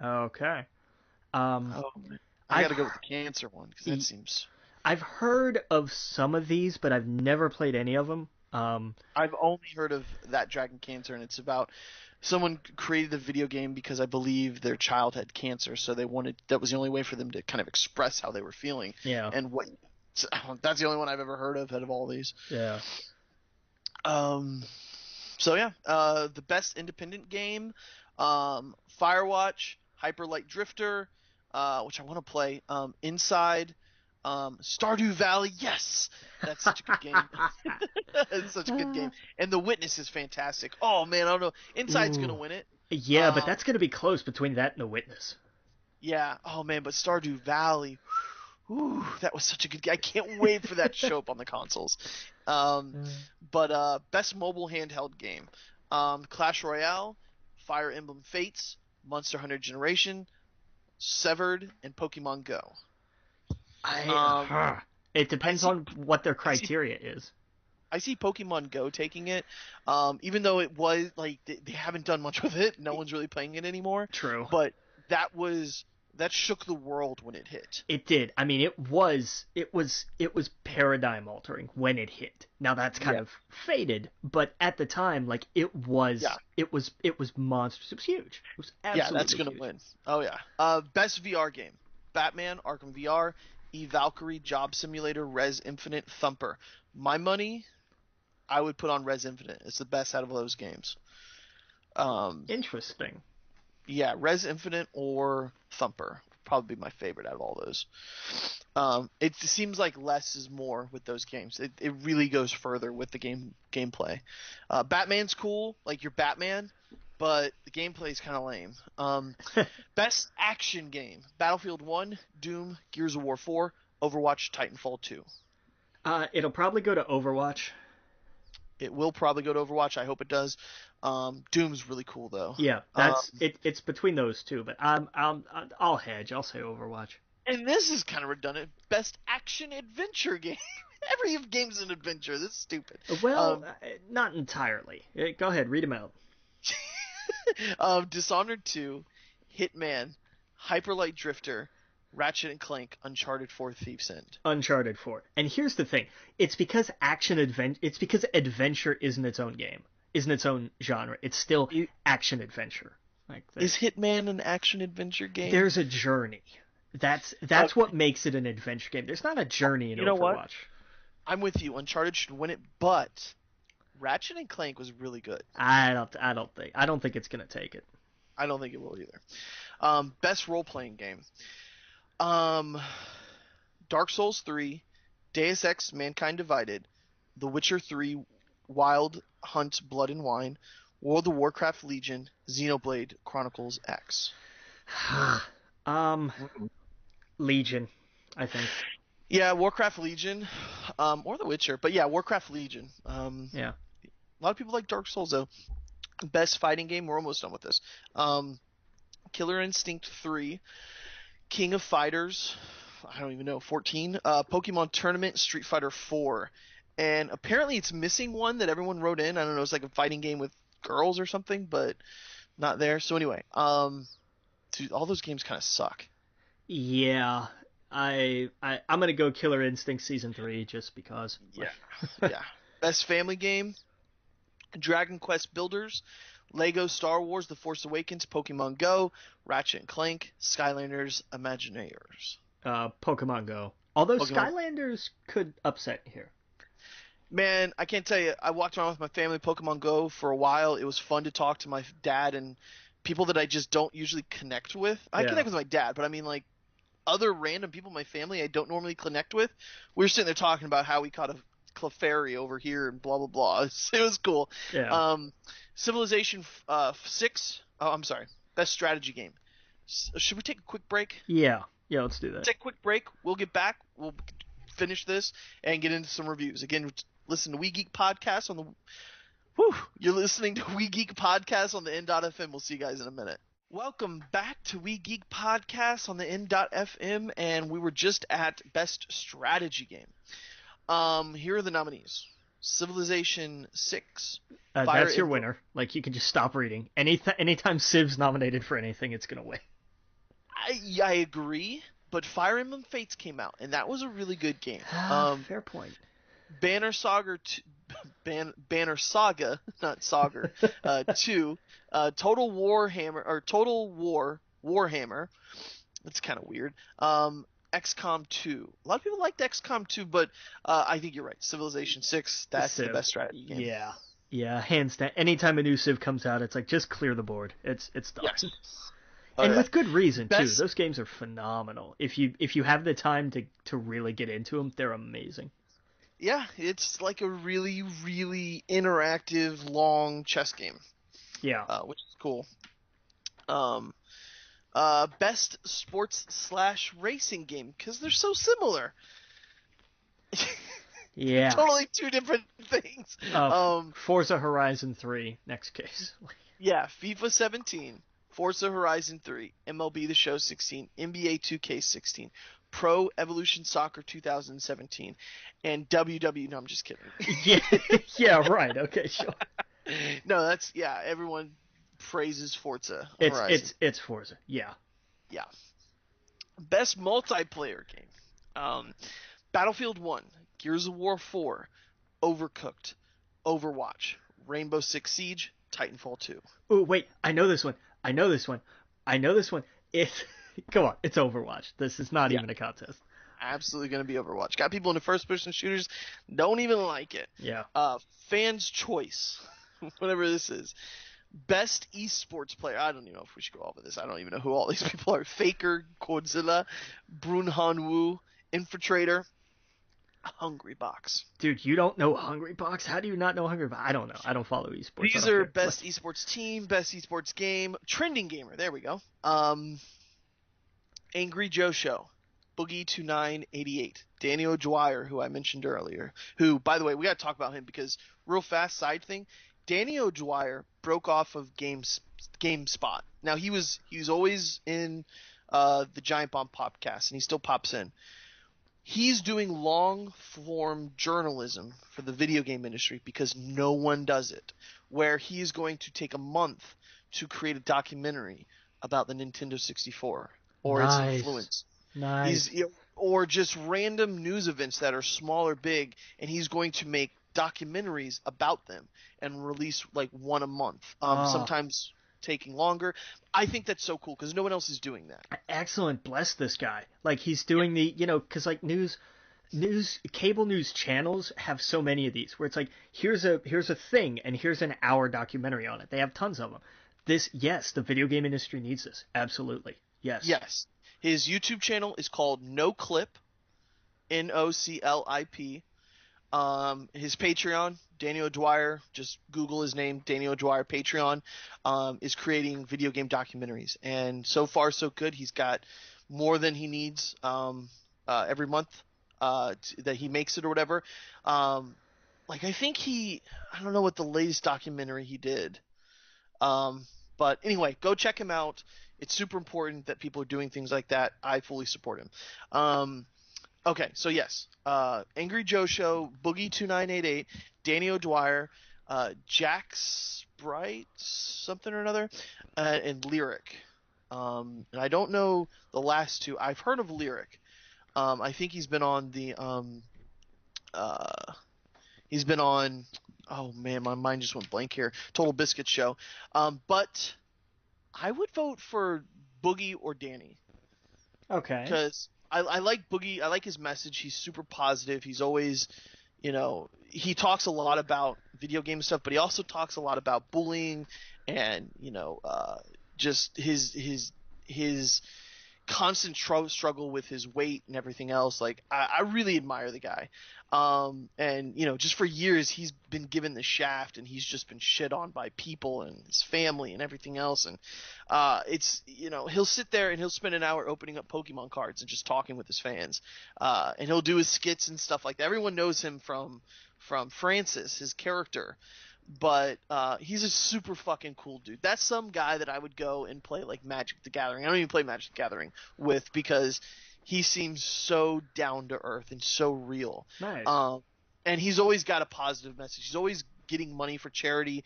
Okay. I gotta go with the Cancer one because that seems. I've heard of some of these, but I've never played any of them. I've only heard of That Dragon Cancer, and it's about someone created the video game because I believe their child had cancer, so that was the only way for them to kind of express how they were feeling. Yeah. And that's the only one I've ever heard of out of all these. Yeah. So yeah, the best independent game, Firewatch, Hyper Light Drifter, which I want to play, Inside, Stardew Valley. Yes, that's such a good game. It's such a good game, and The Witness is fantastic. Oh man, I don't know. Inside's gonna win it. Yeah, but that's gonna be close between that and The Witness. Yeah. Oh man, but Stardew Valley. Ooh, that was such a good game. I can't wait for that to show up on the consoles. But best mobile handheld game, Clash Royale, Fire Emblem Fates, Monster Hunter Generation, Severed, and Pokemon Go. It depends on what their criteria is. I see Pokemon Go taking it, even though it was like they haven't done much with it. No one's really playing it anymore. True. But that shook the world when it hit. It did. I mean, it was paradigm altering when it hit. Now that's kind of faded, but at the time, like it was monstrous. It was huge. It was absolutely that's gonna huge. win. Oh yeah. Best VR game: Batman, Arkham VR, Valkyrie, Job Simulator, Res Infinite, Thumper. My money, I would put on Res Infinite. It's the best out of those games. Interesting. Yeah, Res Infinite or Thumper probably be my favorite out of all those. It seems like less is more with those games. It really goes further with the gameplay. Batman's cool, like you're Batman, but the gameplay is kind of lame. Best action game: Battlefield 1, Doom, Gears of War 4, Overwatch, Titanfall 2. It'll probably go to Overwatch. It will probably go to Overwatch. I hope it does. Doom's really cool though. Yeah, that's it. It's between those two, but I'll hedge. I'll say Overwatch. And this is kind of redundant. Best action adventure game. Every game's an adventure. This is stupid. Well, not entirely. Go ahead, read them out. Dishonored 2, Hitman, Hyper Light Drifter, Ratchet and Clank, Uncharted 4, Thief's End. Uncharted 4. And here's the thing. It's because adventure isn't its own game. Isn't its own genre. It's still action adventure. Is Hitman an action adventure game? There's a journey. That's what makes it an adventure game. There's not a journey in Overwatch. What? I'm with you. Uncharted should win it, but Ratchet and Clank was really good. I don't think it's gonna take it. I don't think it will either. Best role playing game. Dark Souls 3, Deus Ex: Mankind Divided, The Witcher 3, Wild Hunt: Blood and Wine, World of Warcraft Legion, Xenoblade Chronicles X. Legion, I think. Yeah, Warcraft Legion, or The Witcher, but yeah, Warcraft Legion. Yeah. A lot of people like Dark Souls though. Best fighting game. We're almost done with this. Killer Instinct 3, King of Fighters. I don't even know. 14. Pokemon Tournament, Street Fighter 4, and apparently it's missing one that everyone wrote in. I don't know. It's like a fighting game with girls or something, but not there. So anyway, dude, all those games kind of suck. Yeah. I'm gonna go Killer Instinct Season 3 just because. Yeah. Yeah. Best family game. Dragon Quest Builders, Lego Star Wars The Force Awakens, Pokemon Go, Ratchet and Clank, Skylanders, Imagineers. Pokemon Go. Although Skylanders could upset here. Man, I can't tell you. I walked around with my family Pokemon Go for a while. It was fun to talk to my dad and people that I just don't usually connect with. I connect with my dad, but I mean like other random people in my family I don't normally connect with. We were sitting there talking about how we caught a Clefairy over here and blah blah blah. It was cool. Yeah. Civilization 6. Oh, I'm sorry. Best strategy game. Should we take a quick break? Yeah, let's do that. Take a quick break. We'll get back. We'll finish this and get into some reviews. Again, listen to We Geek Podcast on the. You're listening to We Geek Podcast on the N.FM. We'll see you guys in a minute. Welcome back to We Geek Podcast on the N.FM, and we were just at Best Strategy Game. Here are the nominees. Civilization 6. That's your winner. Like, you can just stop reading. Anytime Civ's nominated for anything, it's going to win. I agree, but Fire Emblem Fates came out, and that was a really good game. Fair point. Banner Saga, not Saga, 2. Total Warhammer. That's kind of weird. XCOM 2. A lot of people liked XCOM 2, but I think you're right. Civilization 6, that's the best strategy game. Yeah, hands down. Anytime a new Civ comes out, it's like, just clear the board. It's done. Yes. And with good reason, too. Those games are phenomenal. If you have the time to really get into them, they're amazing. Yeah, it's like a really, really interactive, long chess game. Yeah. Which is cool. Best sports/racing game, because they're so similar. Yeah. Totally two different things. Forza Horizon 3, next case. Yeah, FIFA 17, Forza Horizon 3, MLB The Show 16, NBA 2K16, Pro Evolution Soccer 2017, and WWE. No, I'm just kidding. Yeah, right. Okay, sure. No, everyone praises Forza Horizon. It's Forza. Yeah. Yeah. Best multiplayer game. Battlefield 1, Gears of War 4, Overcooked, Overwatch, Rainbow Six Siege, Titanfall 2. Oh, wait. I know this one. Come on. It's Overwatch. This is not even a contest. Absolutely going to be Overwatch. Got people into first-person shooters, don't even like it. Yeah. Fans' choice, whatever this is. Best esports player. I don't even know if we should go over this. I don't even know who all these people are. Faker, Godzilla, Brunhan Wu, Infiltrator, Hungrybox. Dude, you don't know Hungrybox? How do you not know Hungrybox? I don't know. I don't follow esports. These are best esports team, best esports game, trending gamer. There we go. Angry Joe Show, Boogie2988, Daniel Dwyer, who I mentioned earlier. Who, by the way, we got to talk about him because real fast side thing, Daniel Dwyer broke off of GameSpot. Now he was always in the Giant Bomb podcast, and he still pops in. He's doing long-form journalism for the video game industry because no one does it, where he is going to take a month to create a documentary about the Nintendo 64 or its influence. Nice. Or just random news events that are small or big, and he's going to make documentaries about them and release like one a month. Sometimes taking longer. I think that's so cool because no one else is doing that. Excellent. Bless this guy. Like he's doing the, because like cable news channels have so many of these where it's like, here's a thing and here's an hour documentary on it. They have tons of them. The video game industry needs this. Absolutely. Yes. Yes. His YouTube channel is called No Clip, NOCLIP. His Patreon, Daniel Dwyer, just Google his name, Daniel Dwyer Patreon, is creating video game documentaries. And so far, so good. He's got more than he needs every month that he makes it or whatever. I think I don't know what the latest documentary he did. But anyway, go check him out. It's super important that people are doing things like that. I fully support him. Okay, so yes, Angry Joe Show, Boogie2988, Daniel Dwyer, Jack Sprite, something or another, and Lyric. And I don't know the last two. I've heard of Lyric. I think he's been on the oh man, my mind just went blank here. Total Biscuit Show. But I would vote for Boogie or Danny. Okay. Because I like Boogie. I like his message. He's super positive. He's always, he talks a lot about video game stuff, but he also talks a lot about bullying and, just his constant struggle with his weight and everything else. Like, I really admire the guy. And, just for years he's been given the shaft and he's just been shit on by people and his family and everything else. And, it's, he'll sit there and he'll spend an hour opening up Pokemon cards and just talking with his fans. And he'll do his skits and stuff like that. Everyone knows him from Francis, his character. But he's a super fucking cool dude. That's some guy that I would go and play like Magic the Gathering. I don't even play Magic the Gathering with because he seems so down to earth and so real. Nice. And he's always got a positive message. He's always getting money for charity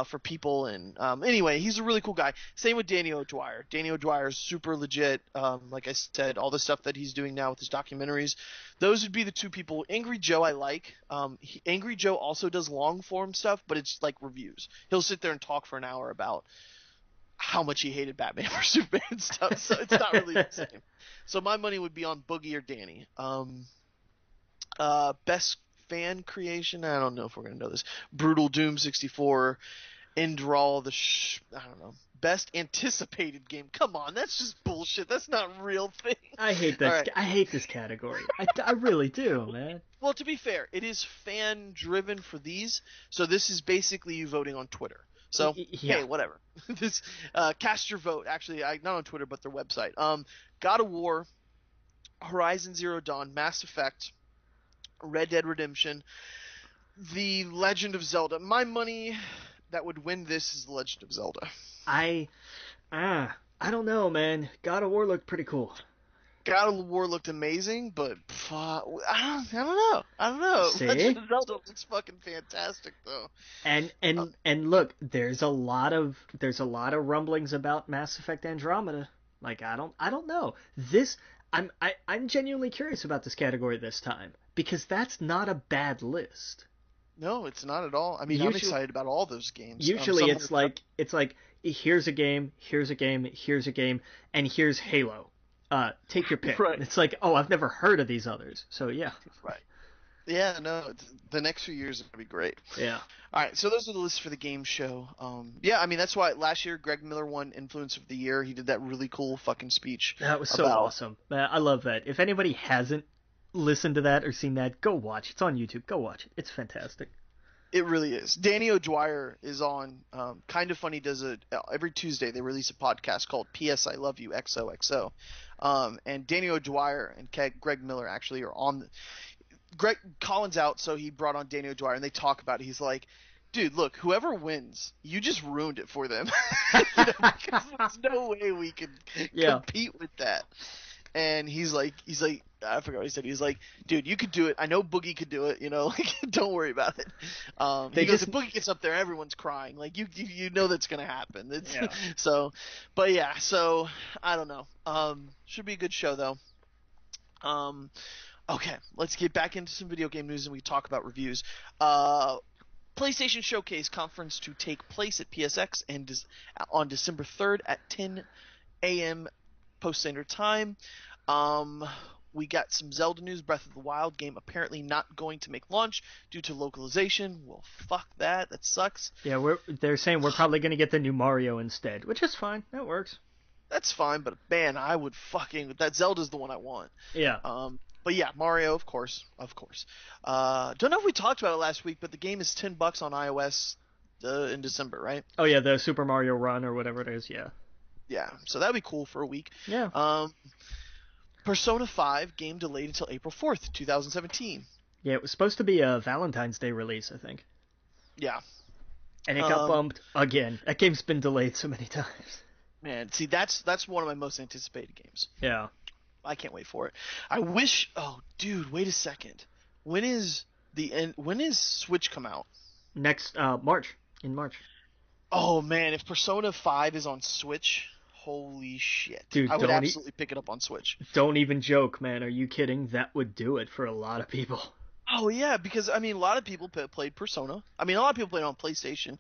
for people. And anyway, he's a really cool guy. Same with Daniel Dwyer. Daniel Dwyer is super legit. Like I said, all the stuff that he's doing now with his documentaries. Those would be the two people. Angry Joe I like. Angry Joe also does long form stuff, but it's like reviews. He'll sit there and talk for an hour about how much he hated Batman vs Superman and stuff. So it's not really the same. So my money would be on Boogie or Danny. Best fan creation? I don't know if we're going to know this. Brutal Doom 64. Indral I don't know. Best anticipated game. Come on, that's just bullshit. That's not a real thing. I hate this. Right. I hate this category. I really do, man. Well, to be fair, it is fan driven for these. So this is basically you voting on Twitter. So yeah. Hey, whatever. This cast your vote. Actually, not on Twitter, but their website. God of War, Horizon Zero Dawn, Mass Effect, Red Dead Redemption, The Legend of Zelda. My money that would win this is The Legend of Zelda. I don't know, man. God of War looked pretty cool. God of War looked amazing, but I don't know. See? Legend of Zelda looks fucking fantastic, though. And look, there's a lot of rumblings about Mass Effect Andromeda. Like I don't know. I'm genuinely curious about this category this time because that's not a bad list. No, it's not at all. I mean, I'm excited about all those games. Usually it's like here's a game, and here's Halo. Take your pick. Right. It's like, oh, I've never heard of these others. So yeah. Right. Yeah, no, the next few years are going to be great. Yeah. All right, so those are the lists for the game show. Yeah, I mean, that's why last year Greg Miller won Influence of the Year. He did that really cool fucking speech. That was so awesome. I love that. If anybody hasn't listened to that or seen that, go watch. It's on YouTube. Go watch it. It's fantastic. It really is. Danny O'Dwyer is on. Kind of Funny does every Tuesday they release a podcast called P.S. I Love You XOXO. And Danny O'Dwyer and Greg Miller actually are on. Greg Colin's out, so he brought on Danny O'Dwyer, and they talk about it. He's like, dude, look, whoever wins, you just ruined it for them. Because there's no way we can compete with that. And he's like, I forgot what he said. He's like, dude, you could do it. I know Boogie could do it. Like, don't worry about it. He goes, if Boogie gets up there, everyone's crying. Like, you know that's gonna happen. So I don't know. Should be a good show though. Okay, let's get back into some video game news and we talk about reviews. PlayStation Showcase conference to take place at PSX and on December 3rd at 10 a.m. Post Standard Time. We got some Zelda news. Breath of the Wild game apparently not going to make launch due to localization. Well, fuck that. That sucks. Yeah, they're saying we're probably going to get the new Mario instead, which is fine. That works. That's fine, but man, I would that Zelda's the one I want. Yeah. But yeah, Mario, of course. Don't know if we talked about it last week, but the game is $10 on iOS in December, right? Oh yeah, the Super Mario Run or whatever it is. Yeah. Yeah, so that'd be cool for a week. Yeah. Persona 5 game delayed until April 4th, 2017. Yeah, it was supposed to be a Valentine's Day release, I think. Yeah. And it got bumped again. That game's been delayed so many times. Man, see, that's one of my most anticipated games. Yeah. I can't wait for it. I wish. Oh, dude, wait a second. When is Switch come out? Next March. In March. Oh man, if Persona 5 is on Switch, holy shit! Dude, I would absolutely pick it up on Switch. Don't even joke, man. Are you kidding? That would do it for a lot of people. Oh yeah, because I mean, a lot of people played Persona. I mean, a lot of people played it on PlayStation,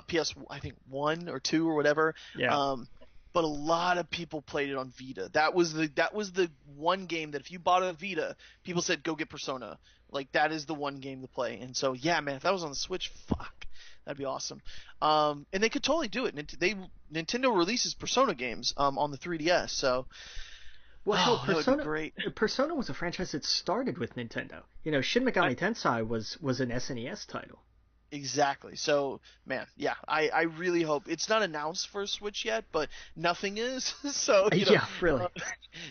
PS, I think 1 or 2 or whatever. Yeah. But a lot of people played it on Vita. That was the one game that if you bought a Vita, people said go get Persona. Like that is the one game to play. And so yeah, man, if that was on the Switch, fuck, that'd be awesome. And they could totally do it. Nintendo releases Persona games on the 3DS. So well, that would be great. Persona was a franchise that started with Nintendo. Shin Megami Tensei was an SNES title. Exactly. So, man, yeah, I really hope it's not announced for Switch yet, but nothing is. So, yeah, really.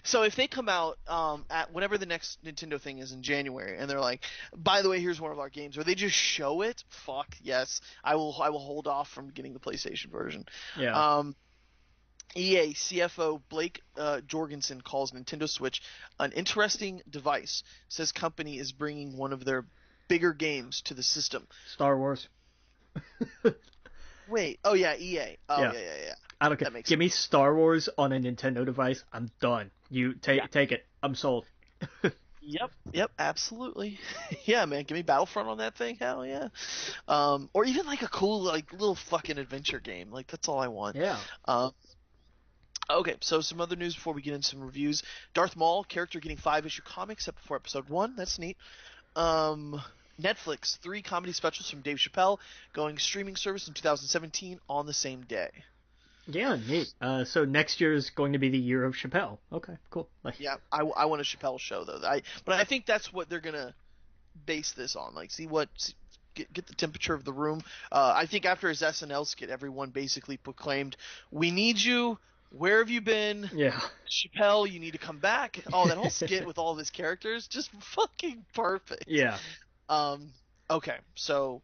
So if they come out at whenever the next Nintendo thing is in January, and they're like, by the way, here's one of our games, or they just show it, fuck yes, I will hold off from getting the PlayStation version. Yeah. EA CFO Blake Jorgensen calls Nintendo Switch an interesting device. Says company is bringing one of their bigger games to the system. Star Wars. Wait. Oh yeah, EA. Oh yeah. I don't care. Give me Star Wars on a Nintendo device. I'm done. You take it. I'm sold. Yep, absolutely. Yeah, man, give me Battlefront on that thing. Hell yeah. Or even like a cool like little fucking adventure game. Like that's all I want. Yeah. Okay, so some other news before we get into some reviews. Darth Maul character getting 5-issue comics except before episode 1. That's neat. Netflix 3 comedy specials from Dave Chappelle going streaming service in 2017 on the same day. Yeah, neat. So next year is going to be the year of Chappelle. Okay, cool. Yeah, I want a Chappelle show though. But I think that's what they're gonna base this on. Like, get the temperature of the room. I think after his SNL skit, everyone basically proclaimed, "We need you. Where have you been? Yeah. Chappelle, you need to come back." Oh, that whole skit with all of his characters, just fucking perfect. Yeah. Okay, so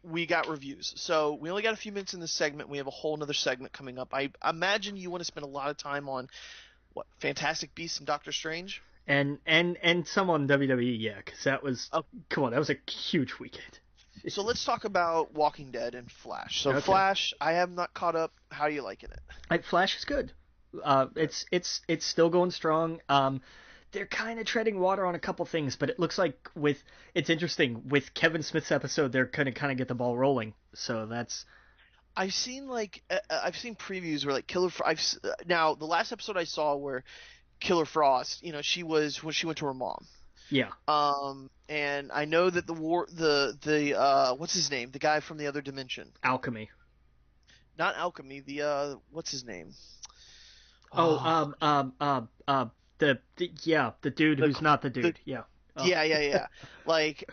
we got reviews. So we only got a few minutes in this segment. We have a whole nother segment coming up. I imagine you want to spend a lot of time on what Fantastic Beasts and Doctor Strange, and some on WWE. Yeah, because that was come on, that was a huge weekend. So let's talk about Walking Dead and Flash. So okay. Flash, I have not caught up. How are you liking it? Flash is good. It's still going strong. They're kind of treading water on a couple things, but it looks like it's interesting with Kevin Smith's episode, they're going to kind of get the ball rolling. So that's. I've seen previews where like now the last episode I saw where Killer Frost, she was when she went to her mom. Yeah. And I know that the what's his name? The guy from the other dimension. Alchemy. Not Alchemy. The what's his name? The dude who's not the dude. Yeah. Oh. Yeah. Like,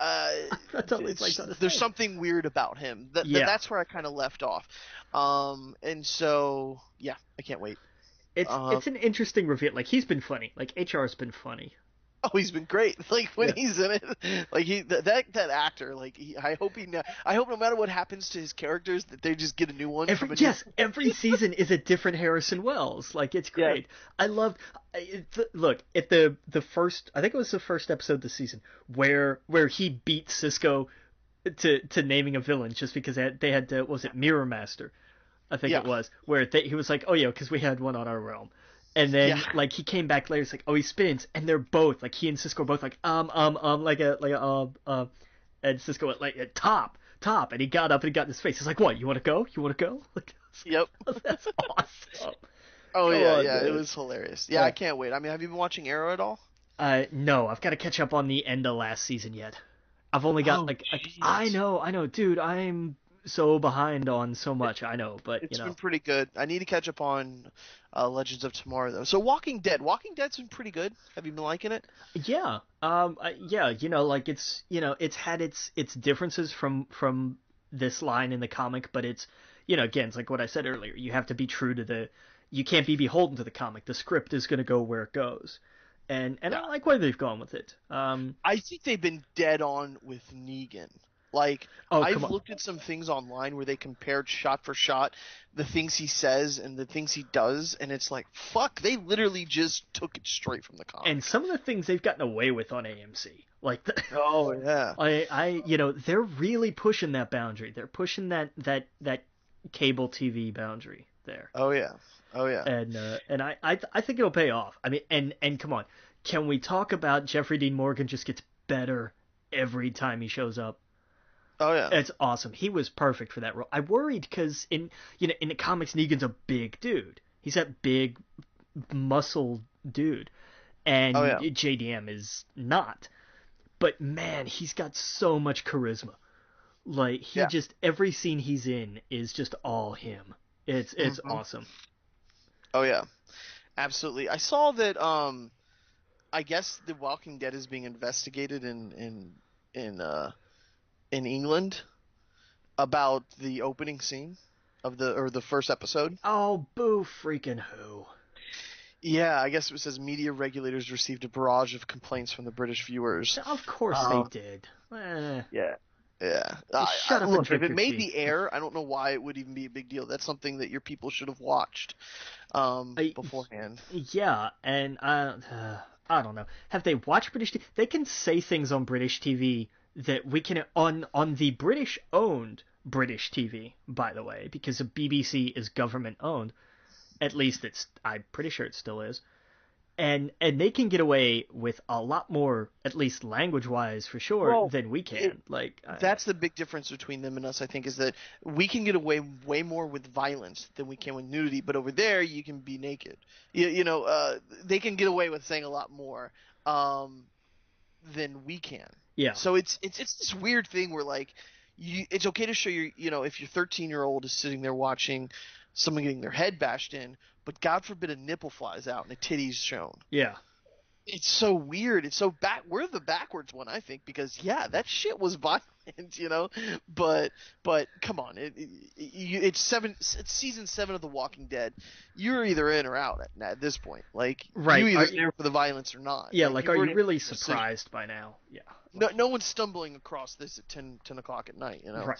there's something weird about him. That's where I kind of left off. And so, yeah, I can't wait. It's an interesting reveal. Like, he's been funny. Like, HR's been funny. Oh, he's been great. Like when Yeah. he's in it, like that actor. Like I hope no matter what happens to his characters, that they just get a new one. Every season is a different Harrison Wells. Like, it's great. I loved. Look at the first. I think it was the first episode of the season where he beat Cisco to naming a villain just because they had to. What was it Mirror Master? I think it was where he was like, oh yeah, because we had one on our realm. And then, like, he came back later, it's like, oh, he spins, and they're both, like, he and Cisco are both like, and Cisco went, like, top, and he got up and he got in his face. He's like, what, you want to go? Like, yep. That's awesome. Oh, Come yeah, on, yeah, man. it was hilarious. Yeah, I can't wait. I mean, have you been watching Arrow at all? No, I've got to catch up on the end of last season yet. I've only got, I know, dude, I'm so behind on so much, I know, but, It's been pretty good. I need to catch up on Legends of Tomorrow, though. So Walking Dead's been pretty good. Have you been liking it? Yeah. Yeah, like, it's had its differences from this line in the comic, but it's, again, it's like what I said earlier. You have to be true to you can't be beholden to the comic. The script is going to go where it goes. And I like where they've gone with it. I think they've been dead on with Negan. Like, I've looked at some things online where they compared shot for shot the things he says and the things he does, and it's like, fuck, they literally just took it straight from the comic. And some of the things they've gotten away with on AMC. Like, oh, yeah. They're really pushing that boundary. They're pushing that cable TV boundary there. Oh, yeah. And I think it'll pay off. I mean, and come on. Can we talk about Jeffrey Dean Morgan just gets better every time he shows up? Oh yeah, it's awesome. He was perfect for that role. I worried because in the comics, Negan's a big dude. He's that big, muscle dude, and JDM is not. But man, he's got so much charisma. Like just every scene he's in is just all him. It's awesome. Oh yeah, absolutely. I saw that. I guess The Walking Dead is being investigated in England about the opening scene of the first episode. Oh, boo freaking who. Yeah, I guess it says media regulators received a barrage of complaints from the British viewers. Of course they did. Yeah. Shut up look, and drink if it your made tea. the air, I don't know why it would even be a big deal. That's something that your people should have watched beforehand. Yeah, and I don't know. Have they watched British TV? They can say things on British TV that we can on the British-owned British TV, by the way, because the BBC is government-owned. At least I'm pretty sure it still is. And they can get away with a lot more, at least language-wise for sure, than we can. That's the big difference between them and us, I think, is that we can get away way more with violence than we can with nudity. But over there, you can be naked. They can get away with saying a lot more than we can. Yeah. So it's this weird thing where it's okay to show if your 13-year-old is sitting there watching someone getting their head bashed in, but God forbid a nipple flies out and a titty's shown. Yeah. It's so weird. It's so we're the backwards one, I think, because that shit was violent, But come on, it's season 7 of The Walking Dead. You're either in or out at this point. Like, right. You either there for the violence or not. Yeah, are you really surprised by now? Yeah. No one's stumbling across this at 10 o'clock at night, Right.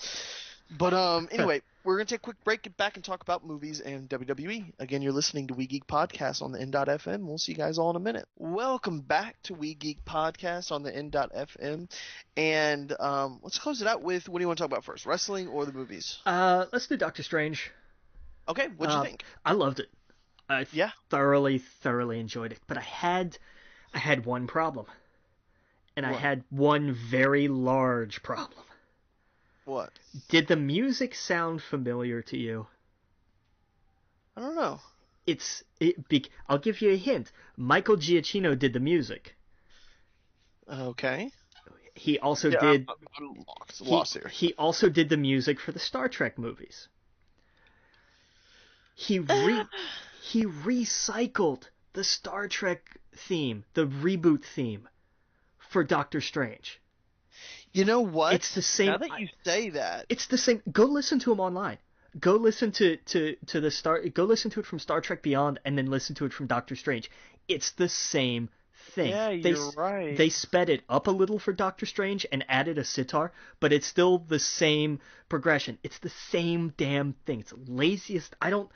But anyway, we're going to take a quick break, get back and talk about movies and WWE. Again, you're listening to We Geek Podcast on the N.FM. We'll see you guys all in a minute. Welcome back to We Geek Podcast on the N.FM. And let's close it out with, what do you want to talk about first, wrestling or the movies? Let's do Doctor Strange. Okay, what'd you think? I loved it. I thoroughly enjoyed it. But I had one problem. And I had one very large problem. What? Did the music sound familiar to you? I don't know. I'll give you a hint. Michael Giacchino did the music. Okay. He also did. I'm lost here. He also did the music for the Star Trek movies. He recycled the Star Trek theme, the reboot theme, for Doctor Strange. You know what? It's the same. Now that you say that, it's the same. Go listen to him online. Go listen go listen to it from Star Trek Beyond, and then listen to it from Doctor Strange. It's the same thing. Yeah, you're right. They sped it up a little for Doctor Strange and added a sitar, but it's still the same progression. It's the same damn thing. It's the laziest. I don't.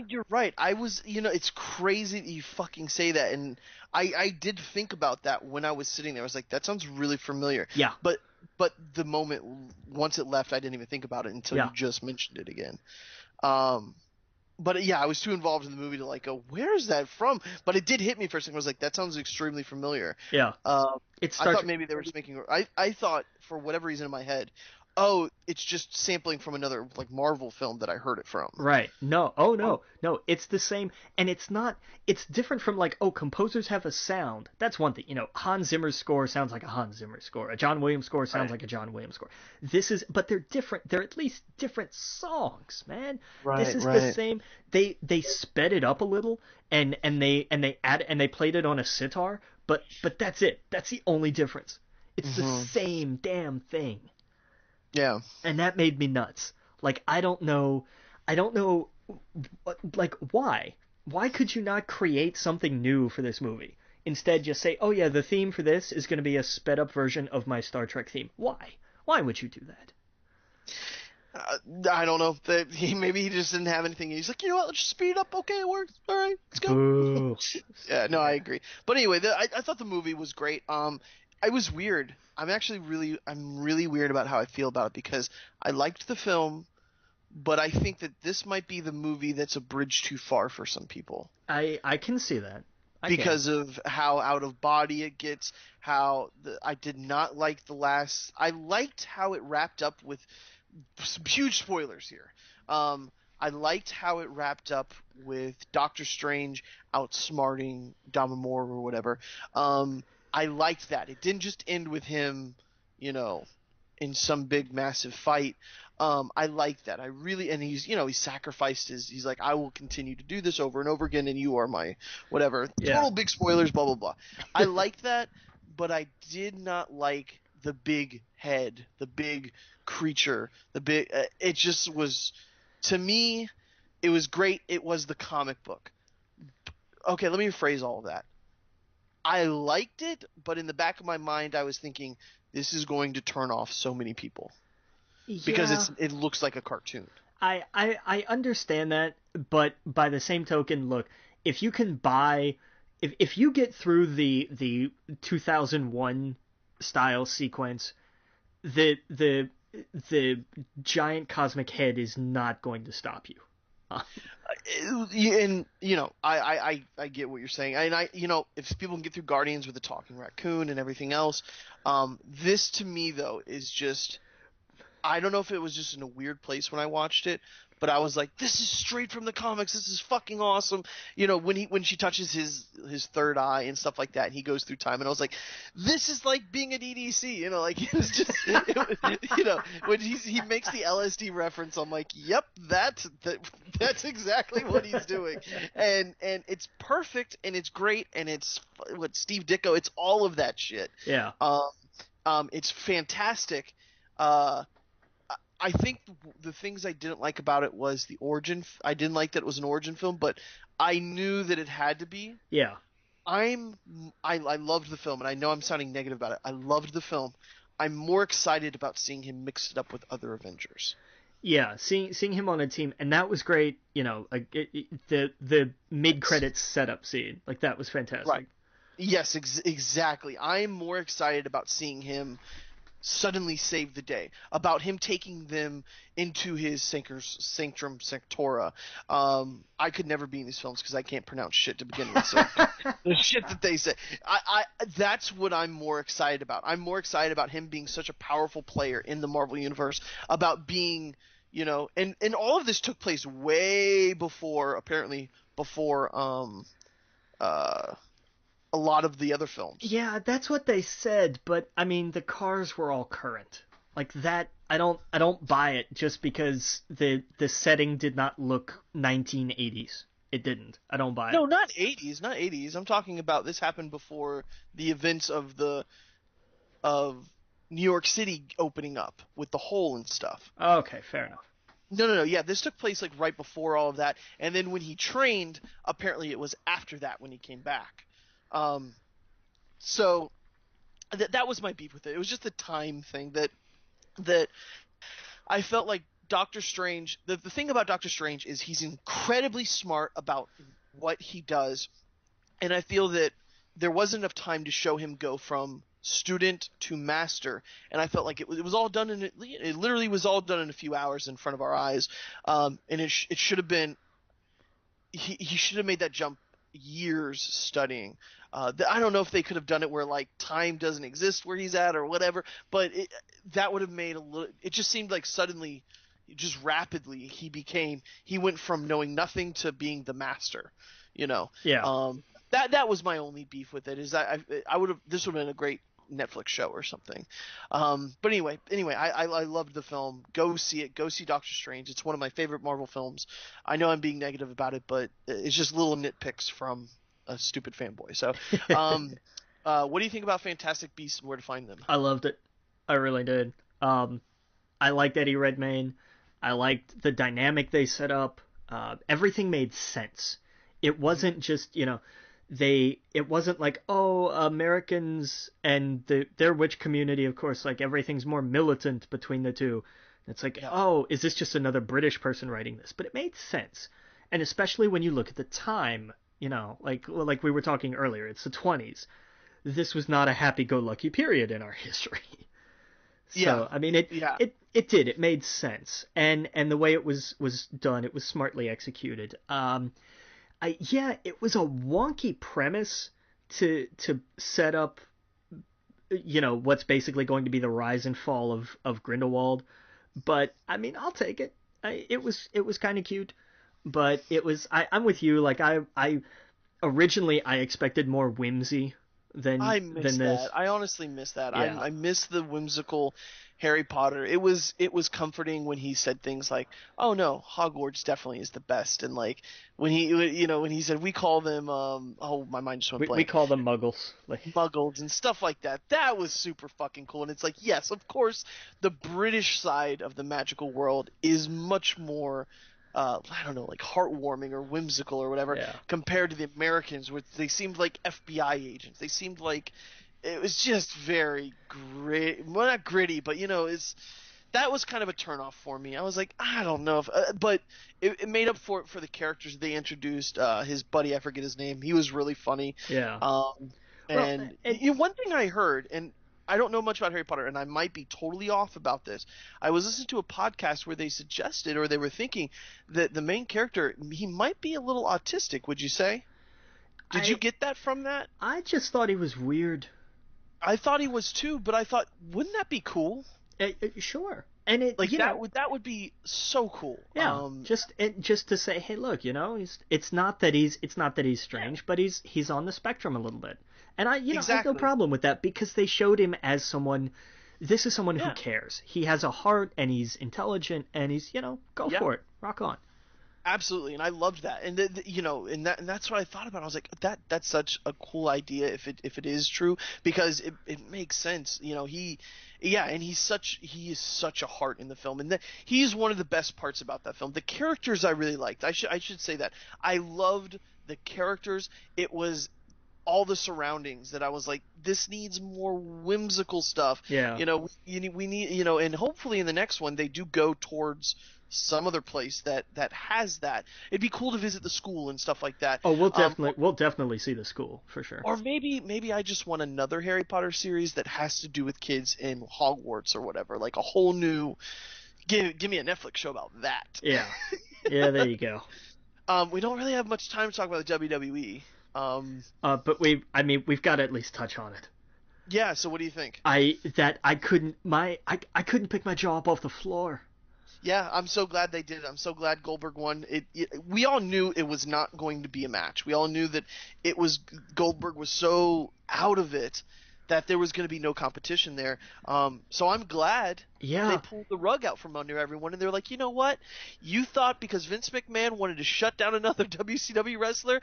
You're right. It's crazy that you fucking say that, and I did think about that when I was sitting there. I was like, that sounds really familiar. Yeah. But the moment once it left, I didn't even think about it until you just mentioned it again. But yeah, I was too involved in the movie to like go, where is that from? But it did hit me for a second. I was like, that sounds extremely familiar. Yeah. I thought maybe they were just making. I thought for whatever reason in my head, oh, it's just sampling from another like Marvel film that I heard it from. Right. No. Oh no. No. It's the same, and it's not. It's different from like, oh, composers have a sound. That's one thing. Hans Zimmer's score sounds like a Hans Zimmer score. A John Williams score sounds like a John Williams score. But they're different. They're at least different songs, man. Right. This is the same. They sped it up a little, and they played it on a sitar. But that's it. That's the only difference. It's the same damn thing. Yeah. And that made me nuts. Like, I don't know, like, why? Why could you not create something new for this movie? Instead, just say, oh yeah, the theme for this is going to be a sped up version of my Star Trek theme. Why? Why would you do that? I don't know. Maybe he just didn't have anything. He's like, you know what? Let's just speed it up. Okay, it works. All right, let's go. Boo. Yeah, no, I agree. But anyway, I thought the movie was great. I was weird. I'm really weird about how I feel about it because I liked the film, but I think that this might be the movie that's a bridge too far for some people. I can see that. Because of how out of body it gets, I did not like the last. I liked how it wrapped up with some huge spoilers here. I liked how it wrapped up with Doctor Strange outsmarting Damamor or whatever. I liked that. It didn't just end with him, in some big massive fight. I liked that. And he sacrificed he's like, I will continue to do this over and over again, and you are my whatever. Yeah. Total big spoilers, blah, blah, blah. I liked that, but I did not like the big head, the big creature, it just was, to me, it was great. It was the comic book. Okay, let me rephrase all of that. I liked it, but in the back of my mind, I was thinking, this is going to turn off so many people. Because it looks like a cartoon. I understand that, but by the same token, look, if you can if you get through the 2001 style sequence, the giant cosmic head is not going to stop you. And I get what you're saying, and if people can get through Guardians with the talking raccoon and everything else, this to me though is just, I don't know if it was just in a weird place when I watched it, but I was like, this is straight from the comics. This is fucking awesome. When she touches his third eye and stuff like that, and he goes through time, and I was like, this is like being an EDC. Like it was just, when he makes the LSD reference, I'm like, yep, that's exactly what he's doing, and it's perfect, and it's great, and it's what Steve Ditko. It's all of that shit. Yeah. It's fantastic. I think the things I didn't like about it was the origin. I didn't like that it was an origin film, but I knew that it had to be. Yeah. I loved the film, and I know I'm sounding negative about it. I loved the film. I'm more excited about seeing him mix it up with other Avengers. Yeah, seeing him on a team, and that was great. The mid-credits setup scene, like that was fantastic. Right. Yes, exactly. I'm more excited about seeing him suddenly save the day, about him taking them into his Sanctum Sanctora. I could never be in these films because I can't pronounce shit to begin with, so the shit that they say, that's what I'm more excited about. I'm more excited about him being such a powerful player in the Marvel Universe, about being, and all of this took place way before a lot of the other films. Yeah, that's what they said, but I mean, the cars were all current. Like that, I don't buy it just because the setting did not look 1980s. It didn't. I don't buy it. No, not 80s. I'm talking about this happened before the events of New York City opening up with the hole and stuff. Okay, fair enough. No. Yeah, this took place like right before all of that, and then when he trained, apparently it was after that when he came back. Um, so that was my beef with it. It was just the time thing that I felt like Doctor Strange. The thing about Doctor Strange is he's incredibly smart about what he does, and I feel that there wasn't enough time to show him go from student to master, and I felt like it was all done it literally was all done in a few hours in front of our eyes, and it should have been he should have made that jump years studying. I don't know if they could have done it where like time doesn't exist where he's at or whatever, but that would have made a little. It just seemed like suddenly, just rapidly, he went from knowing nothing to being the master. You know. Yeah. That was my only beef with it. Is I would have this would have been a great Netflix show or something. But anyway, I loved the film. Go see it. Go see Doctor Strange. It's one of my favorite Marvel films. I know I'm being negative about it, but it's just little nitpicks from a stupid fanboy. So, what do you think about Fantastic Beasts and Where to Find Them? I loved it. I really did. I liked Eddie Redmayne. I liked the dynamic they set up. Everything made sense. It wasn't just, it wasn't like, oh, Americans and their witch community, of course, like everything's more militant between the two. It's like, oh, is this just another British person writing this? But it made sense. And especially when you look at the time, like we were talking earlier, it's the 20s. This was not a happy-go-lucky period in our history. So, I mean, it did. It made sense. And the way it was done, it was smartly executed. It was a wonky premise to set up, what's basically going to be the rise and fall of Grindelwald. But I mean, I'll take it. It was kind of cute, but I'm with you. Like I originally I expected more whimsy than this. That. I honestly miss that. Yeah. I miss the whimsical Harry Potter. It was comforting when he said things like, "Oh no, Hogwarts definitely is the best," and like when he said we call them my mind just went blank. We call them Muggles. Muggles and stuff like that. That was super fucking cool. And it's like, yes, of course, the British side of the magical world is much more I don't know, like heartwarming or whimsical or whatever, compared to the Americans, which they seemed like FBI agents. They seemed like it was just very gritty. Well, not gritty, but that was kind of a turnoff for me. I was like, I don't know if, but it made up for the characters they introduced. His buddy, I forget his name. He was really funny. Yeah. One thing I heard, and I don't know much about Harry Potter, and I might be totally off about this. I was listening to a podcast where they suggested, or they were thinking, that the main character, he might be a little autistic, would you say? Did you get that from that? I just thought he was weird. I thought he was too, but I thought, wouldn't that be cool? Sure. And that would be so cool. Yeah. Just to say, hey, look, it's not that he's strange, but he's on the spectrum a little bit. And I have no problem with that, because they showed him as someone. This is someone who cares. He has a heart, and he's intelligent, and he's go for it, rock on. Absolutely, and I loved that, and and that's what I thought about. I was like, that's such a cool idea if it is true, because it makes sense. He is such a heart in the film, and he's one of the best parts about that film. The characters I really liked. I should say that I loved the characters. It was all the surroundings that I was like, this needs more whimsical stuff. Yeah. We need, and hopefully in the next one they do go towards some other place that has that. It'd be cool to visit the school and stuff like that. Oh, we'll definitely see the school for sure. Or maybe I just want another Harry Potter series that has to do with kids in Hogwarts or whatever, like a whole new. Give me a Netflix show about that. Yeah. Yeah, there you go. We don't really have much time to talk about the WWE. But we've got to at least touch on it. Yeah. So what do you think? I couldn't pick my jaw up off the floor. Yeah, I'm so glad they did it. I'm so glad Goldberg won. We all knew it was not going to be a match. We all knew that Goldberg was so out of it that there was going to be no competition there. So I'm glad they pulled the rug out from under everyone, and they're like, you know what? You thought because Vince McMahon wanted to shut down another WCW wrestler?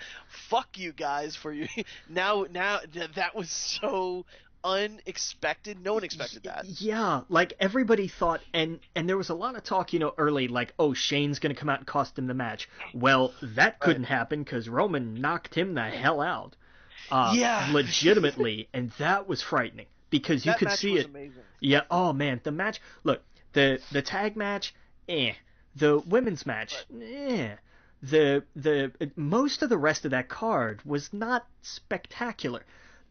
Fuck you guys for you. Now that was so unexpected. No one expected that. Yeah, like everybody thought, and there was a lot of talk, early, like, oh, Shane's gonna come out and cost him the match. Well, that couldn't happen because Roman knocked him the hell out, Yeah. legitimately, and that was frightening because you That could match see was it. amazing. Yeah. Oh man, the match. Look, the tag match, the women's match, the most of the rest of that card was not spectacular.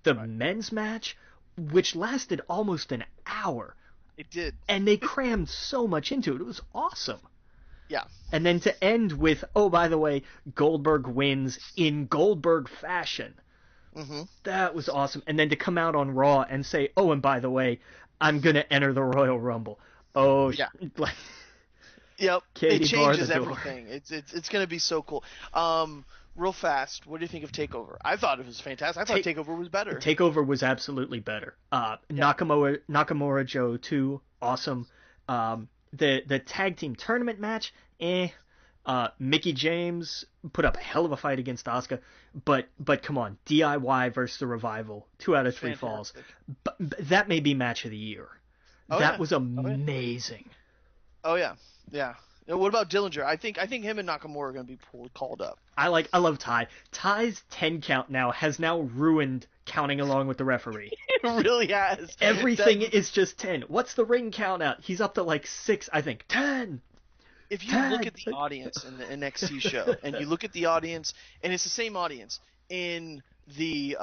The men's match, which lasted almost an hour, It did. and they crammed so much into it. It was awesome. Yeah. And then to end with, oh, by the way, Goldberg wins in Goldberg fashion. Mm-hmm. That was awesome. And then to come out on Raw and say, oh, and by the way, I'm going to enter the Royal Rumble. Oh, Yeah. like, Yep. Katie It changes bar the door. everything. It's going to be so cool. Real fast, what do you think of TakeOver? I thought it was fantastic. I thought TakeOver was better. TakeOver was absolutely better. Nakamura Joe 2, awesome. The tag team tournament match, Mickey James put up a hell of a fight against Asuka, but come on, DIY versus the Revival, 2 out of 3 falls. But that may be match of the year. That was amazing. Oh yeah, yeah. What about Dillinger? I think him and Nakamura are going to be called up. I love Ty. Ty's 10 count has now ruined counting along with the referee. It really has. Everything is just 10. What's the ring count out? He's up to like 6, I think. 10. If you look at the audience in the NXT show, and you look at the audience, and it's the same audience in the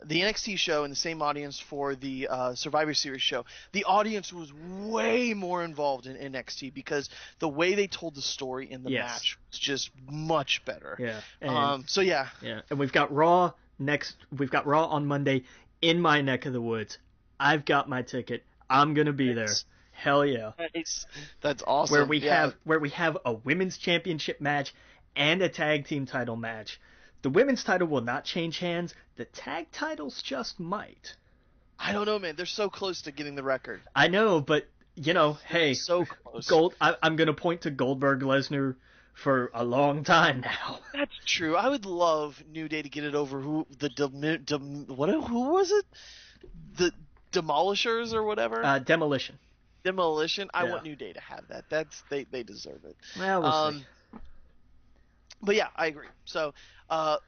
NXT show and the same audience for the Survivor Series show, the audience was way more involved in NXT because the way they told the story in the match was just much better. Yeah. Yeah. And we've got Raw next. We've got Raw on Monday in my neck of the woods. I've got my ticket. I'm gonna be there. Hell yeah. That's awesome. Where we have a women's championship match and a tag team title match. The women's title will not change hands. The tag titles just might. I don't know, man. They're so close to getting the record. I know, but hey, so close. I'm gonna point to Goldberg Lesnar for a long time now. That's true. I would love New Day to get it over. Who was it? The Demolishers or whatever. Demolition. Demolition. I want New Day to have that. They deserve it. Well, we'll see. But yeah, I agree. So,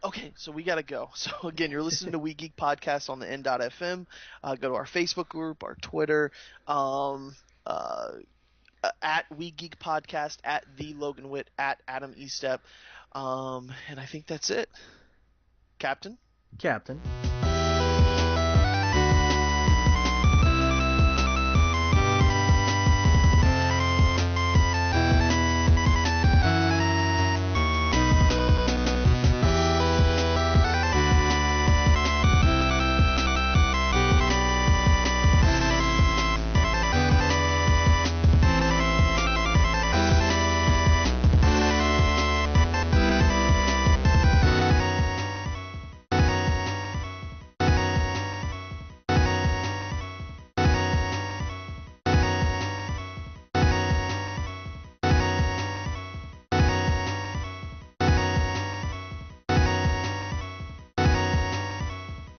okay, so we gotta go. So again, you're listening to We Geek Podcast on the N.FM. Go to our Facebook group, our Twitter, at We Geek Podcast, at the Logan Witt, at Adam Estep, and I think that's it. Captain.